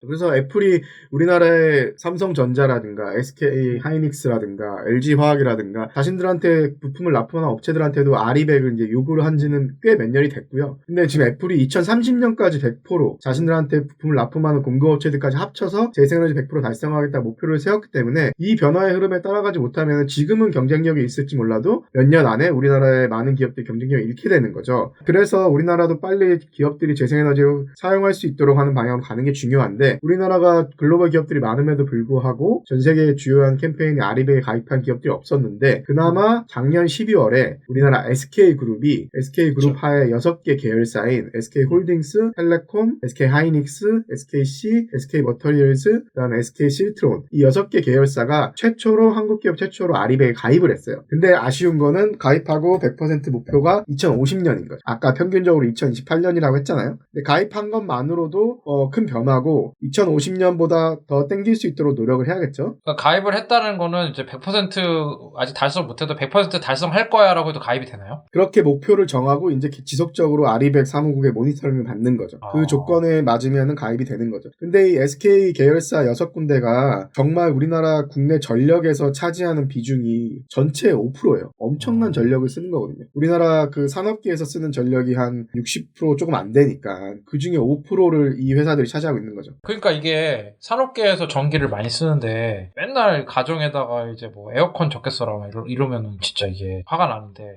그래서 애플이 우리나라의 삼성전자라든가 SK 하이닉스라든가 LG 화학이라든가 자신들한테 부품을 납품하는 업체들한테도 RE100을 이제 요구를 한 지는 꽤 몇 년이 됐고요. 근데 지금 애플이 2030년까지 100% 자신들한테 부품을 납품하는 공급업체들까지 합쳐서 재생에너지 100% 달성하겠다 목표를 세웠기 때문에 이 변화의 흐름에 따라가지 못하면 지금은 경쟁력이 있을지 몰라도 몇 년 안에 우리나라의 많은 기업들이 경쟁력을 잃게 되는 거죠. 그래서 우리나라도 빨리 기업들이 재생에너지를 사용할 수 있도록 하는 방향으로 가는 게 중요한데 우리나라가 글로벌 기업들이 많음에도 불구하고 전 세계의 주요한 캠페인에 RE100에 가입한 기업들이 없었는데 그나마 작년 12월에 우리나라 SK그룹이 SK그룹 하의 6개 계열사인 SK홀딩스, 텔레콤, SK하이닉스, SKC, SK머터리얼스, 그다음에 SK실트론 이 6개 계열사가 최초로 한국 기업 최초로 RE100에 가입을 했어요. 근데 아쉬운 거는 가입하고 100% 목표가 2050년인 거죠. 아까 평균적으로 2028년이라고 했잖아요. 근데 가입한 것만으로도 큰 변화고 2050년보다 더 땡길 수 있도록 노력을 해야겠죠. 그러니까 가입을 했다는 거는 이제 100% 아직 달성 못해도 100% 달성할 거야라고 해도 가입이 되나요? 그렇게 목표를 정하고 이제 지속적으로 아리백 사무국의 모니터링을 받는 거죠. 그 조건에 맞으면 가입이 되는 거죠. 근데 이 SK 계열사 6군데가 정말 우리나라 국내 전력에서 차지하는 비중이 전체의 5%예요. 엄청난 전력을 쓰는 거거든요. 우리나라 그 산업계에서 쓰는 전력이 한 60% 조금 안 되니까 그 중에 5%를 이 회사들이 차지하고 있는 거죠. 그러니까 이게 산업계에서 전기를 많이 쓰는데 맨날 가정에다가 이제 뭐 에어컨 적게 써라 이러면은 진짜 이게 화가 나는데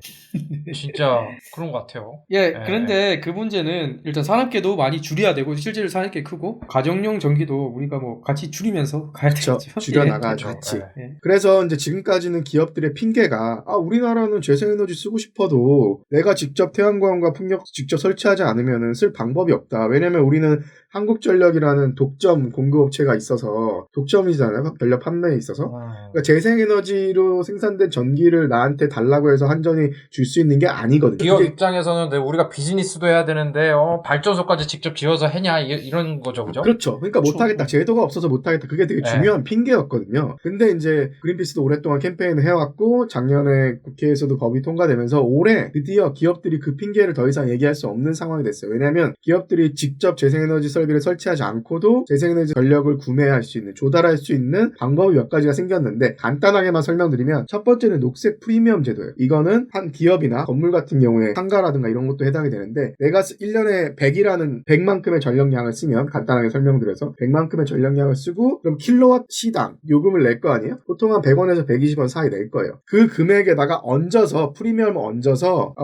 진짜 그런 것 같아요. 예, 그런데 그 문제는 일단 산업계도 많이 줄여야 되고 실제로 산업계 크고 가정용 전기도 우리가 뭐 같이 줄이면서 가야 되겠죠. 줄여나가야죠. 같이. 그래서 이제 지금까지는 기업들의 핑계가 우리나라는 재생에너지 쓰고 싶어도 내가 직접 태양광과 풍력 직접 설치하지 않으면 쓸 방법이 없다. 왜냐면 우리는 한국전력이라는 독점 공급업체가 있어서 독점이잖아요. 전력 판매에 있어서. 그러니까 재생에너지로 생산된 전기를 나한테 달라고 해서 한전이 줄 수 있는 게 아니거든요. 기업 입장에서는 우리가 비즈니스도 해야 되는데 발전소까지 직접 지어서 해냐 이런 거죠, 그죠? 그렇죠. 그러니까 못하겠다. 제도가 없어서 못하겠다. 그게 되게 중요한 핑계였거든요. 근데 이제 그린피스도 오랫동안 캠페인을 해왔고 작년에 국회에서도 법이 통과되면서 올해 드디어 기업들이 그 핑계를 더 이상 얘기할 수 없는 상황이 됐어요. 왜냐하면 기업들이 직접 재생에너지 설비를 설치하지 않고도 재생에너지 전력을 구매할 수 있는, 조달할 수 있는 방법이 몇 가지가 생겼는데 간단하게만 설명드리면 첫 번째는 녹색 프리미엄 제도예요. 이거는 한 기업이나 건물 같은 경우에 상가라든가 이런 것도 해당이 되는데 내가 1년에 100만큼의 전력량을 쓰면 간단하게 설명드려서 100만큼의 전력량을 쓰고 그럼 킬로와tt 시당 요금을 낼 거 아니에요? 보통 한 100원에서 120원 사이 낼 거예요. 그 금액에다가 얹어서 프리미엄을 얹어서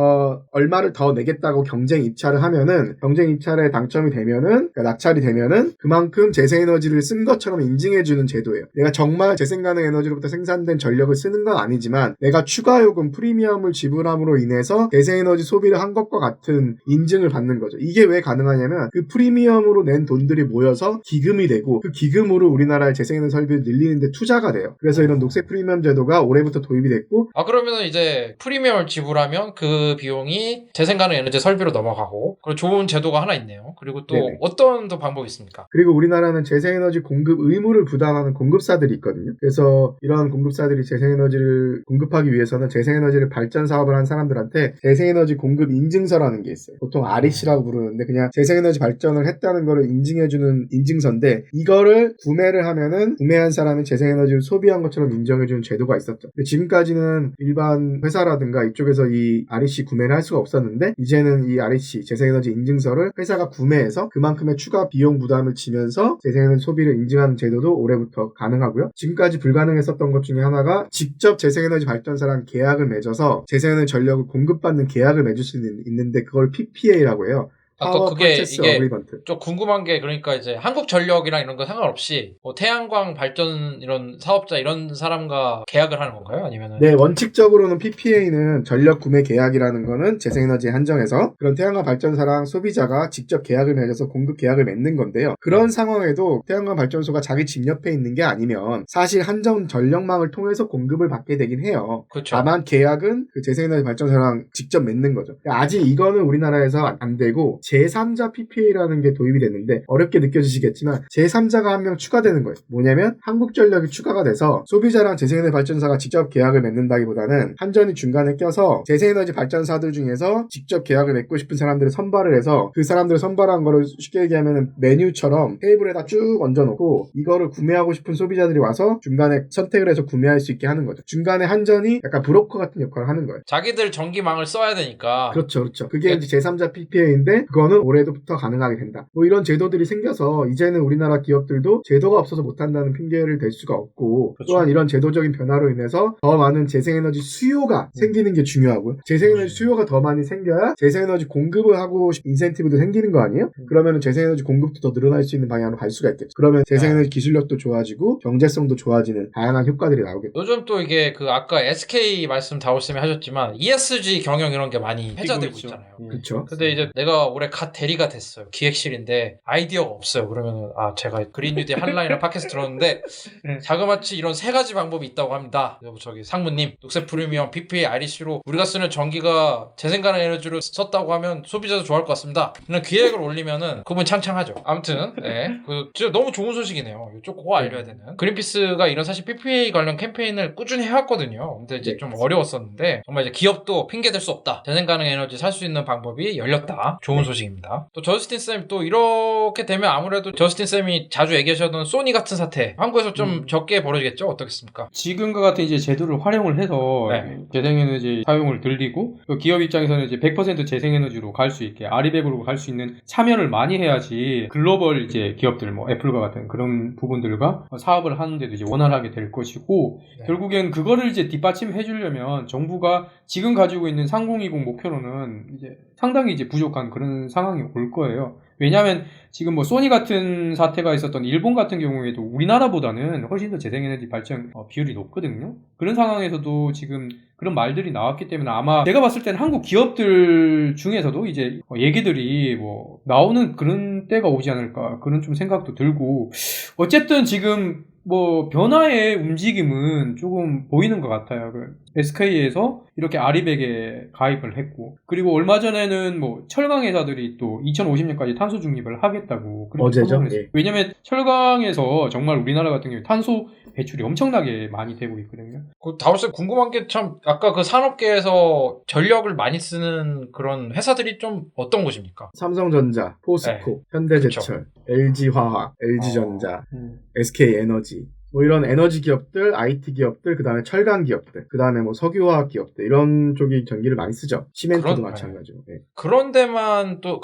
얼마를 더 내겠다고 경쟁 입찰을 하면은 경쟁 입찰에 당첨이 되면은 그러니까 낙찰이 되면은 그만큼 재생에너지를 쓴 것처럼 인증해주는 제도예요. 내가 정말 재생가능 에너지로부터 생산된 전력을 쓰는 건 아니지만 내가 추가 요금 프리미엄을 지불함으로 인해서 재생에너지 소비를 한 것과 같은 인증을 받는 거죠. 이게 왜 가능하냐면 그 프리미엄으로 낸 돈들이 모여서 기금이 되고 그 기금으로 우리나라의 재생에너지 설비를 늘리는데 투자가 돼요. 그래서 이런 녹색 프리미엄 제도가 올해부터 도입이 됐고 그러면은 이제 프리미엄을 지불하면 그 비용이 재생가능 에너지 설비로 넘어가고 그리고 좋은 제도가 하나 있네요. 그리고 또 네네. 어떤 또 방법이 있습니까? 그리고 우리나라는 재생에너지 공급 의무를 부담하는 공급사들이 있거든요. 그래서 이런 공급사들이 재생에너지를 공급하기 위해서는 재생에너지를 발전 사업을 한 사람들한테 재생에너지 공급 인증서라는 게 있어요. 보통 REC라고 부르는데 그냥 재생에너지 발전을 했다는 거를 인증해주는 인증서인데 이거를 구매를 하면은 구매한 사람이 재생에너지를 소비한 것처럼 인정해주는 제도가 있었죠. 근데 지금까지는 일반 회사라든가 이쪽에서 이 REC 구매를 할 수가 없었는데 이제는 이 REC 재생에너지 인증서를 회사가 구매해서 그만큼의 추가 비용 부담을 지면서 재생에너지 소비를 인증하는 제도도 올해부터 가능하고요. 지금까지 불가능했었던 것 중에 하나가 직접 재생에너지 발전사랑 계약을 맺어서 재생에너지 전력을 공급받는 계약을 맺을 수 있는데 그걸 PPA라고 해요. 또 그게 이게 어그리먼트. 좀 궁금한 게 그러니까 이제 한국전력이랑 이런 거 상관없이 뭐 태양광 발전 이런 사업자 이런 사람과 계약을 하는 건가요? 아니면은 네, 원칙적으로는 PPA는 전력 구매 계약이라는 거는 재생에너지에 한정해서 그런 태양광 발전사랑 소비자가 직접 계약을 맺어서 공급 계약을 맺는 건데요. 그런 상황에도 태양광 발전소가 자기 집 옆에 있는 게 아니면 사실 한전 전력망을 통해서 공급을 받게 되긴 해요. 그렇죠. 다만 계약은 그 재생에너지 발전사랑 직접 맺는 거죠. 아직 이거는 우리나라에서 안 되고 제3자 PPA라는 게 도입이 됐는데 어렵게 느껴지시겠지만 제3자가 한 명 추가되는 거예요. 뭐냐면 한국전력이 추가가 돼서 소비자랑 재생에너지 발전사가 직접 계약을 맺는다기보다는 한전이 중간에 껴서 재생에너지 발전사들 중에서 직접 계약을 맺고 싶은 사람들을 선발을 해서 그 사람들을 선발한 거를 쉽게 얘기하면 메뉴처럼 테이블에다 쭉 얹어놓고 이거를 구매하고 싶은 소비자들이 와서 중간에 선택을 해서 구매할 수 있게 하는 거죠. 중간에 한전이 약간 브로커 같은 역할을 하는 거예요. 자기들 전기망을 써야 되니까 그렇죠. 그게 이제 제3자 PPA인데 그거는 올해부터 가능하게 된다. 뭐 이런 제도들이 생겨서 이제는 우리나라 기업들도 제도가 없어서 못한다는 핑계를 댈 수가 없고 그렇죠. 또한 이런 제도적인 변화로 인해서 더 많은 재생에너지 수요가 생기는 게 중요하고요. 재생에너지 수요가 더 많이 생겨야 재생에너지 공급을 하고 인센티브도 생기는 거 아니에요? 그러면 재생에너지 공급도 더 늘어날 수 있는 방향으로 갈 수가 있겠죠. 그러면 재생에너지 기술력도 좋아지고 경제성도 좋아지는 다양한 효과들이 나오겠죠. 요즘 또 이게 그 아까 SK 말씀 다올쌤이 하셨지만 ESG 경영 이런 게 많이 회자되고 있잖아요. 그렇죠. 근데 이제 내가 올해 이번에 갓 대리가 됐어요. 기획실인데 아이디어가 없어요. 그러면 제가 그린 뉴딜 한라인을 팟캐스트 들었는데 네. 자그마치 이런 3가지 방법이 있다고 합니다. 저기 상무님 녹색 프리미엄 PPA IRC로 우리가 쓰는 전기가 재생가능 에너지로 썼다고 하면 소비자도 좋아할 것 같습니다. 이런 기획을 올리면은 그분 창창하죠. 아무튼 진짜 너무 좋은 소식이네요. 이쪽 그거 알려야 되는. 그린피스가 이런 사실 PPA 관련 캠페인을 꾸준히 해왔거든요. 근데 이제 좀 어려웠었는데 정말 이제 기업도 핑계 댈 수 없다. 재생가능 에너지 살 수 있는 방법이 열렸다. 좋은 소식입니다. 또 저스틴 쌤 또 이렇게 되면 아무래도 저스틴 쌤이 자주 얘기하셨던 소니 같은 사태 한국에서 좀 적게 벌어지겠죠? 어떻겠습니까? 지금과 같은 이제 제도를 활용을 해서 네. 재생에너지 사용을 늘리고 또 기업 입장에서는 이제 100% 재생에너지로 갈 수 있게 아리백으로 갈 수 있는 참여를 많이 해야지 글로벌 이제 기업들 뭐 애플과 같은 그런 부분들과 사업을 하는데도 이제 원활하게 될 것이고 네. 결국엔 그거를 이제 뒷받침해 주려면 정부가 지금 가지고 있는 3020 목표로는 이제 상당히 이제 부족한 그런 상황이 올 거예요. 왜냐하면 지금 뭐 소니 같은 사태가 있었던 일본 같은 경우에도 우리나라보다는 훨씬 더 재생에너지 발전 비율이 높거든요. 그런 상황에서도 지금 그런 말들이 나왔기 때문에 아마 제가 봤을 때는 한국 기업들 중에서도 이제 얘기들이 뭐 나오는 그런 때가 오지 않을까 그런 좀 생각도 들고 어쨌든 지금 뭐 변화의 움직임은 조금 보이는 것 같아요. SK에서 이렇게 아리백에 가입을 했고 그리고 얼마 전에는 뭐 철강 회사들이 또 2050년까지 탄소 중립을 하겠다고 그렇게 어제죠? 선언을 했어요. 예. 왜냐면 철강에서 정말 우리나라 같은 경우에 탄소 배출이 엄청나게 많이 되고 있거든요. 다울쌤 궁금한 게 참 아까 그 산업계에서 전력을 많이 쓰는 그런 회사들이 좀 어떤 곳입니까? 삼성전자, 포스코, 현대제철, LG화학, LG전자, SK에너지 뭐 이런 에너지 기업들, IT 기업들, 그 다음에 철강 기업들, 그 다음에 뭐 석유화학 기업들 이런 쪽이 전기를 많이 쓰죠. 시멘트도 마찬가지고. 네. 그런데라도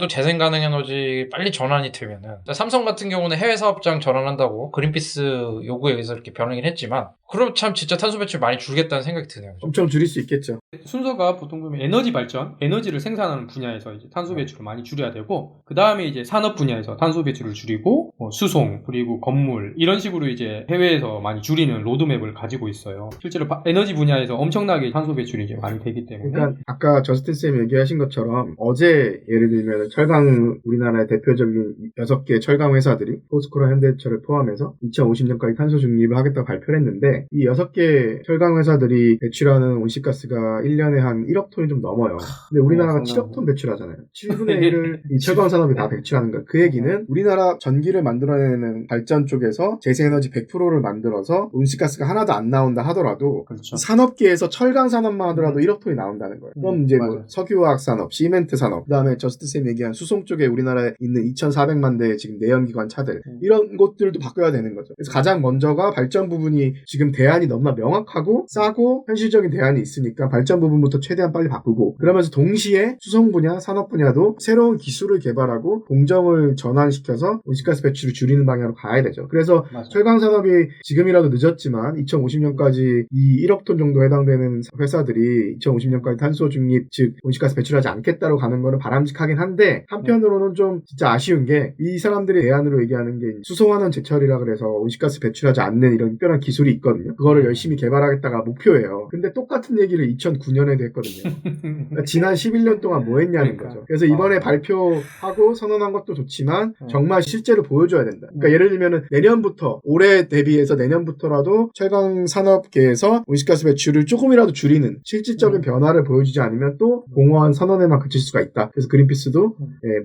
재생가능 에너지 빨리 전환이 되면은 삼성 같은 경우는 해외 사업장 전환한다고 그린피스 요구에 의해서 이렇게 변하긴 했지만 그럼 참 진짜 탄소 배출 많이 줄겠다는 생각이 드네요. 엄청 줄일 수 있겠죠. 순서가 보통 보면 에너지 발전, 에너지를 생산하는 분야에서 이제 탄소 배출을 많이 줄여야 되고 그 다음에 이제 산업 분야에서 탄소 배출을 줄이고 뭐 수송 그리고 건물 이런 식으로 이제 해외에서 많이 줄이는 로드맵을 가지고 있어요. 실제로 에너지 분야에서 엄청나게 탄소 배출이 이제 많이 되기 때문에. 그러니까 아까 저스틴 쌤이 얘기하신 것처럼 어제 예를 들면 철강 우리나라의 대표적인 6개 철강 회사들이 포스코랑 현대철을 포함해서 2050년까지 탄소 중립을 하겠다고 발표를 했는데 이 6개 철강 회사들이 배출하는 온실가스가 1년에 한 1억 톤이 좀 넘어요. 근데 우리나라가 7억 톤 배출하잖아요. 7분의 1을 이 철강 산업이 다 배출하는 거예요. 그 얘기는 우리나라 전기를 만들어내는 발전 쪽에서 재생에너지 100%를 만들어서 온실가스가 하나도 안 나온다 하더라도 그렇죠. 산업계에서 철강 산업만 하더라도 1억 톤이 나온다는 거예요. 그럼 이제 뭐 석유화학 산업, 시멘트 산업, 그다음에 저스트 쌤 얘기한 수송 쪽에 우리나라에 있는 2,400만 대의 지금 내연기관 차들 이런 것들도 바꿔야 되는 거죠. 그래서 가장 먼저가 발전 부분이 지금 대안이 너무나 명확하고 싸고 현실적인 대안이 있으니까 발전 부분부터 최대한 빨리 바꾸고 그러면서 동시에 수송 분야, 산업 분야도 새로운 기술을 개발하고 공정을 전환시켜서 온실가스 배출을 줄이는 방향으로 가야 되죠. 그래서 맞아요. 철강 산업이 지금이라도 늦었지만 2050년까지 이 1억 톤 정도 해당되는 회사들이 2050년까지 탄소 중립 즉 온실가스 배출하지 않겠다고 가는 거는 바람직하긴 한데 한편으로는 좀 진짜 아쉬운 게 이 사람들의 대안으로 얘기하는 게 수송하는 제철이라 그래서 온실가스 배출하지 않는 이런 특별한 기술이 있거든요. 그거를 열심히 개발하겠다가 목표예요. 근데 똑같은 얘기를 2009년에도 했거든요. 그러니까 지난 11년 동안 뭐 했냐는 거죠. 그래서 이번에 발표하고 선언한 것도 좋지만 정말 실제로 보여줘야 된다. 그러니까 예를 들면은 내년부터 올해 대비해서 내년부터라도 철강 산업계에서 온실가스 배출을 조금이라도 줄이는 실질적인 변화를 보여주지 않으면 또 공허한 선언에만 그칠 수가 있다. 그래서 그린피스도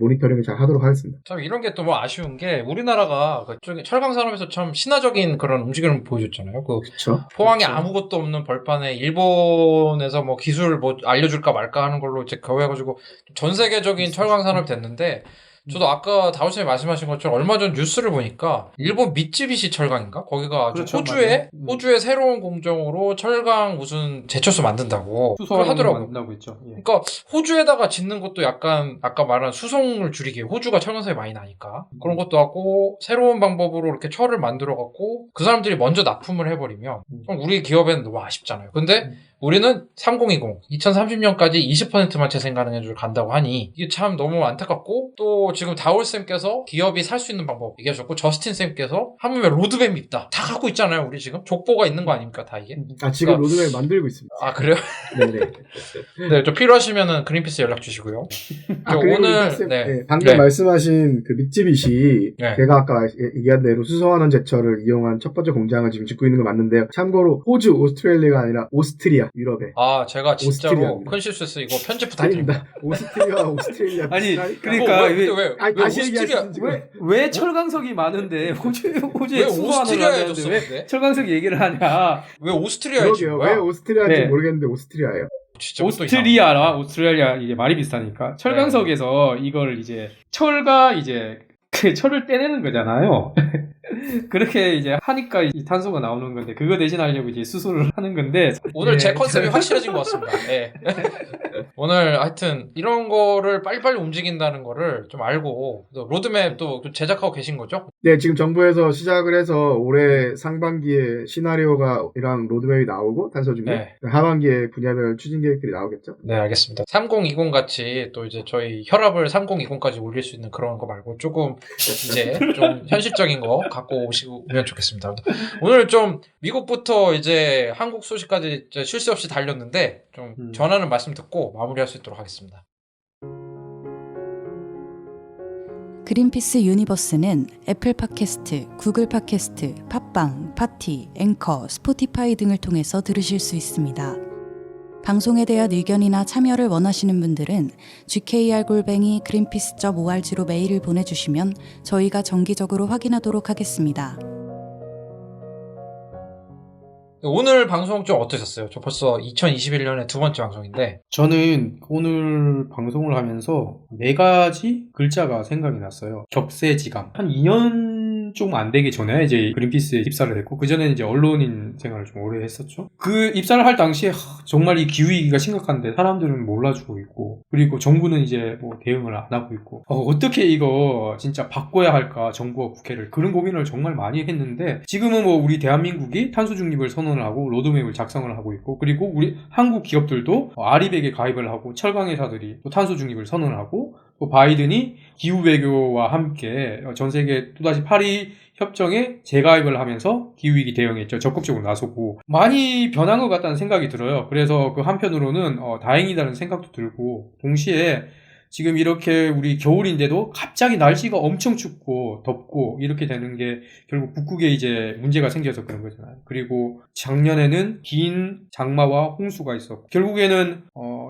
모니터링을 잘 하도록 하겠습니다. 참 이런 게 또 뭐 아쉬운 게 우리나라가 그쪽에 철강 산업에서 참 신화적인 그런 움직임을 보여줬잖아요. 그렇죠. 포항에 아무것도 없는 벌판에 일본에서 뭐 기술 뭐 알려줄까 말까 하는 걸로 이제 겨우해가지고 전 세계적인 철강 산업이 됐는데 저도 아까 다우쌤이 말씀하신 것처럼 얼마 전 뉴스를 보니까 일본 미쯔비시 철강인가? 거기가 아주 그렇죠, 호주의 새로운 공정으로 철강 무슨 제철소 만든다고 그걸 하더라고요. 만든다고 있죠. 예. 그러니까 호주에다가 짓는 것도 약간 아까 말한 수송을 줄이기 호주가 철강사에 많이 나니까 그런 것도 하고 새로운 방법으로 이렇게 철을 만들어 갖고 그 사람들이 먼저 납품을 해버리면 그럼 우리 기업에는 너무 아쉽잖아요. 근데 우리는 3020, 2030년까지 20%만 재생 가능해줄 간다고 하니 이게 참 너무 안타깝고 또 그리고 지금 다울쌤께서 기업이 살 수 있는 방법 얘기하셨고, 저스틴쌤께서 하물며 로드맵이 있다. 다 갖고 있잖아요, 우리 지금. 족보가 있는 거 아닙니까, 다 이게? 지금 그러니까- 로드맵 만들고 있습니다. 아, 그래요? 네네. 네, 좀 필요하시면은 그린피스 연락 주시고요. 그리고 오늘, 말씀- 네. 방금 네. 말씀하신 그 믹지빗이 네. 제가 아까 얘기한 대로 수소환원 제철을 이용한 첫 번째 공장을 지금 짓고 있는 거 맞는데요. 참고로 호주, 오스트레일리아가 아니라 오스트리아, 유럽에. 아, 제가 진짜로 오스트리아입니다. 큰 실수했어요. 이거 편집 부탁드립니다. 아닙니다. 오스트리아와 오스트레일리아. 아니, 비슷하니까. 그러니까 왜, 근데 왜, 아니, 왜 다시 오스트리아, 얘기하시는 지금. 왜 철강석이 많은데 호주에 왜 오스트리아에 줬어, 왜 근데? 철강석 얘기를 하냐? 왜 오스트리아에 준 그러게요. 거야? 왜 오스트리아인지 네. 모르겠는데 오스트리아예요. 진짜 그것도 오스트리아와 오스트레일리아 이게 말이 비슷하니까 철강석에서 이걸 이제 철과 이제 그 철을 떼내는 거잖아요. 그렇게 이제 하니까 이 탄소가 나오는 건데 그거 대신하려고 이제 수소를 하는 건데 오늘 예. 제 컨셉이 확실해진 것 같습니다. 예. 오늘 하여튼 이런 거를 빨리빨리 움직인다는 거를 좀 알고 또 로드맵도 제작하고 계신 거죠? 네, 지금 정부에서 시작을 해서 올해 상반기에 시나리오가랑 로드맵이 나오고 탄소 중에 네. 하반기에 분야별 추진 계획들이 나오겠죠. 네, 알겠습니다. 3020 같이 또 이제 저희 혈압을 3020까지 올릴 수 있는 그런 거 말고 조금 이제 좀 현실적인 거 갖고 오시면 좋겠습니다. 오늘 좀 미국부터 이제 한국 소식까지 이제 쉴 새 없이 달렸는데 좀 전하는 말씀 듣고 마무리할 수 있도록 하겠습니다. 그린피스 유니버스는 애플 팟캐스트, 구글 팟캐스트, 팟빵, 파티, 앵커, 스포티파이 등을 통해서 들으실 수 있습니다. 방송에 대한 의견이나 참여를 원하시는 분들은 gkr@greenpeace.org로 메일을 보내주시면 저희가 정기적으로 확인하도록 하겠습니다. 오늘 방송 좀 어떠셨어요? 저 벌써 2021년에 두 번째 방송인데 저는 오늘 방송을 하면서 4가지 글자가 생각이 났어요. 격세지감. 한 2년 좀 안 되기 전에 이제 그린피스에 입사를 했고 그 전에는 이제 언론인 생활을 좀 오래 했었죠. 그 입사를 할 당시에 정말 이 기후위기가 심각한데 사람들은 몰라주고 있고 그리고 정부는 이제 뭐 대응을 안 하고 있고 어떻게 이거 진짜 바꿔야 할까 정부와 국회를 그런 고민을 정말 많이 했는데 지금은 뭐 우리 대한민국이 탄소 중립을 선언을 하고 로드맵을 작성을 하고 있고 그리고 우리 한국 기업들도 아리백에 가입을 하고 철강 회사들이 또 탄소 중립을 선언을 하고 또 바이든이 기후 외교와 함께 전 세계 또다시 파리 협정에 재가입을 하면서 기후위기 대응에 적극적으로 나서고 많이 변한 것 같다는 생각이 들어요. 그래서 그 한편으로는 다행이다는 생각도 들고 동시에 지금 이렇게 우리 겨울인데도 갑자기 날씨가 엄청 춥고 덥고 이렇게 되는 게 결국 북극에 이제 문제가 생겨서 그런 거잖아요. 그리고 작년에는 긴 장마와 홍수가 있었고 결국에는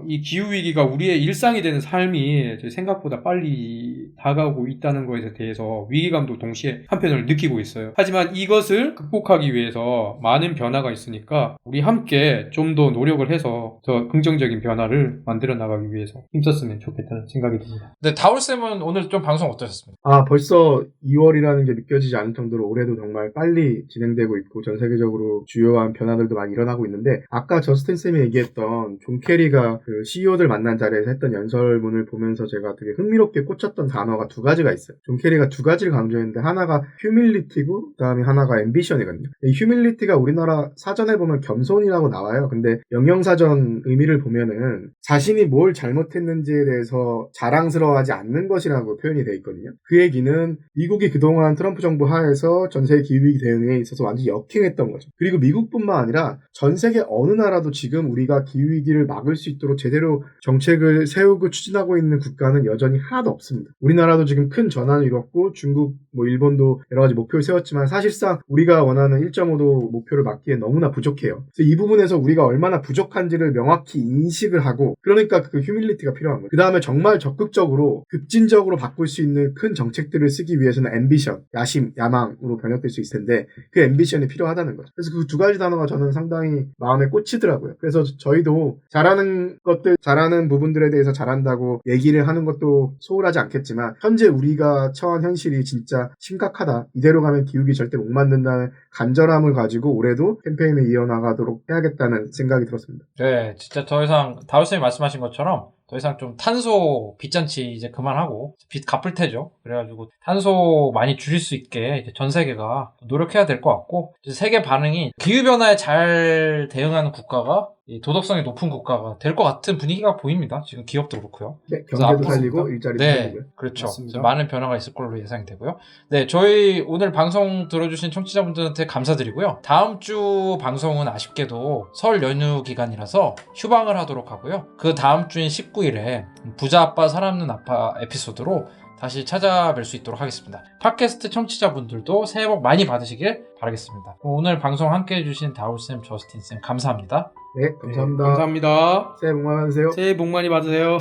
이 기후위기가 우리의 일상이 되는 삶이 생각보다 빨리 다가오고 있다는 것에 대해서 위기감도 동시에 한편으로 느끼고 있어요. 하지만 이것을 극복하기 위해서 많은 변화가 있으니까 우리 함께 좀 더 노력을 해서 더 긍정적인 변화를 만들어 나가기 위해서 힘썼으면 좋겠다는 생각이 듭니다. 근데 다울쌤은 오늘 좀 방송 어떠셨습니까? 벌써 2월이라는 게 느껴지지 않을 정도로 올해도 정말 빨리 진행되고 있고 전 세계적으로 주요한 변화들도 많이 일어나고 있는데 아까 저스틴 쌤이 얘기했던 존 캐리가 그 CEO들 만난 자리에서 했던 연설문을 보면서 제가 되게 흥미롭게 꽂혔던 단어가 두 가지가 있어요. 존 캐리가 두 가지를 강조했는데 하나가 휴밀리티고 그다음에 하나가 앰비션이거든요. 이 휴밀리티가 우리나라 사전에 보면 겸손이라고 나와요. 근데 영영사전 의미를 보면은 자신이 뭘 잘못했는지에 대해서 자랑스러워하지 않는 것이라고 표현이 되어 있거든요. 그 얘기는 미국이 그동안 트럼프 정부 하에서 전 세계 기후위기 대응에 있어서 완전히 역행했던 거죠. 그리고 미국뿐만 아니라 전 세계 어느 나라도 지금 우리가 기후위기를 막을 수 있도록 제대로 정책을 세우고 추진하고 있는 국가는 여전히 하나도 없습니다. 우리나라도 지금 큰 전환을 이뤘고 중국, 일본도 여러 가지 목표를 세웠지만 사실상 우리가 원하는 1.5도 목표를 막기에 너무나 부족해요. 그래서 이 부분에서 우리가 얼마나 부족한지를 명확히 인식을 하고 그러니까 그 휴밀리티가 필요한 거예요. 그 다음에 정말 적극적으로 급진적으로 바꿀 수 있는 큰 정책들을 쓰기 위해서는 앰비션, 야심, 야망으로 번역될 수 있을 텐데 그 앰비션이 필요하다는 거죠. 그래서 그 두 가지 단어가 저는 상당히 마음에 꽂히더라고요. 그래서 저희도 잘하는 것들, 잘하는 부분들에 대해서 잘한다고 얘기를 하는 것도 소홀하지 않겠지만 현재 우리가 처한 현실이 진짜 심각하다. 이대로 가면 기후기 절대 못 만든다는 간절함을 가지고 올해도 캠페인을 이어나가도록 해야겠다는 생각이 들었습니다. 네, 진짜 더 이상 다울쌤이 말씀하신 것처럼 더 이상 좀 탄소 빚잔치 이제 그만하고 빚 갚을 테죠. 그래가지고 탄소 많이 줄일 수 있게 이제 전 세계가 노력해야 될 것 같고 세계 반응이 기후변화에 잘 대응하는 국가가 이 도덕성이 높은 국가가 될 것 같은 분위기가 보입니다. 지금 기업도 그렇고요. 네, 그래서 경제도 앞으로 살리고 일자리도 네, 살리고요. 그렇죠. 맞습니다. 그래서 많은 변화가 있을 걸로 예상이 되고요. 네, 저희 오늘 방송 들어주신 청취자분들한테 감사드리고요. 다음 주 방송은 아쉽게도 설 연휴 기간이라서 휴방을 하도록 하고요. 그 다음 주인 19일에 부자 아빠 살아남는 아빠 에피소드로 다시 찾아뵐 수 있도록 하겠습니다. 팟캐스트 청취자분들도 새해 복 많이 받으시길 바라겠습니다. 오늘 방송 함께 해주신 다울쌤, 저스틴쌤 감사합니다. 네, 감사합니다. 감사합니다. 새해 복 많이 받으세요. 새해 복 많이 받으세요.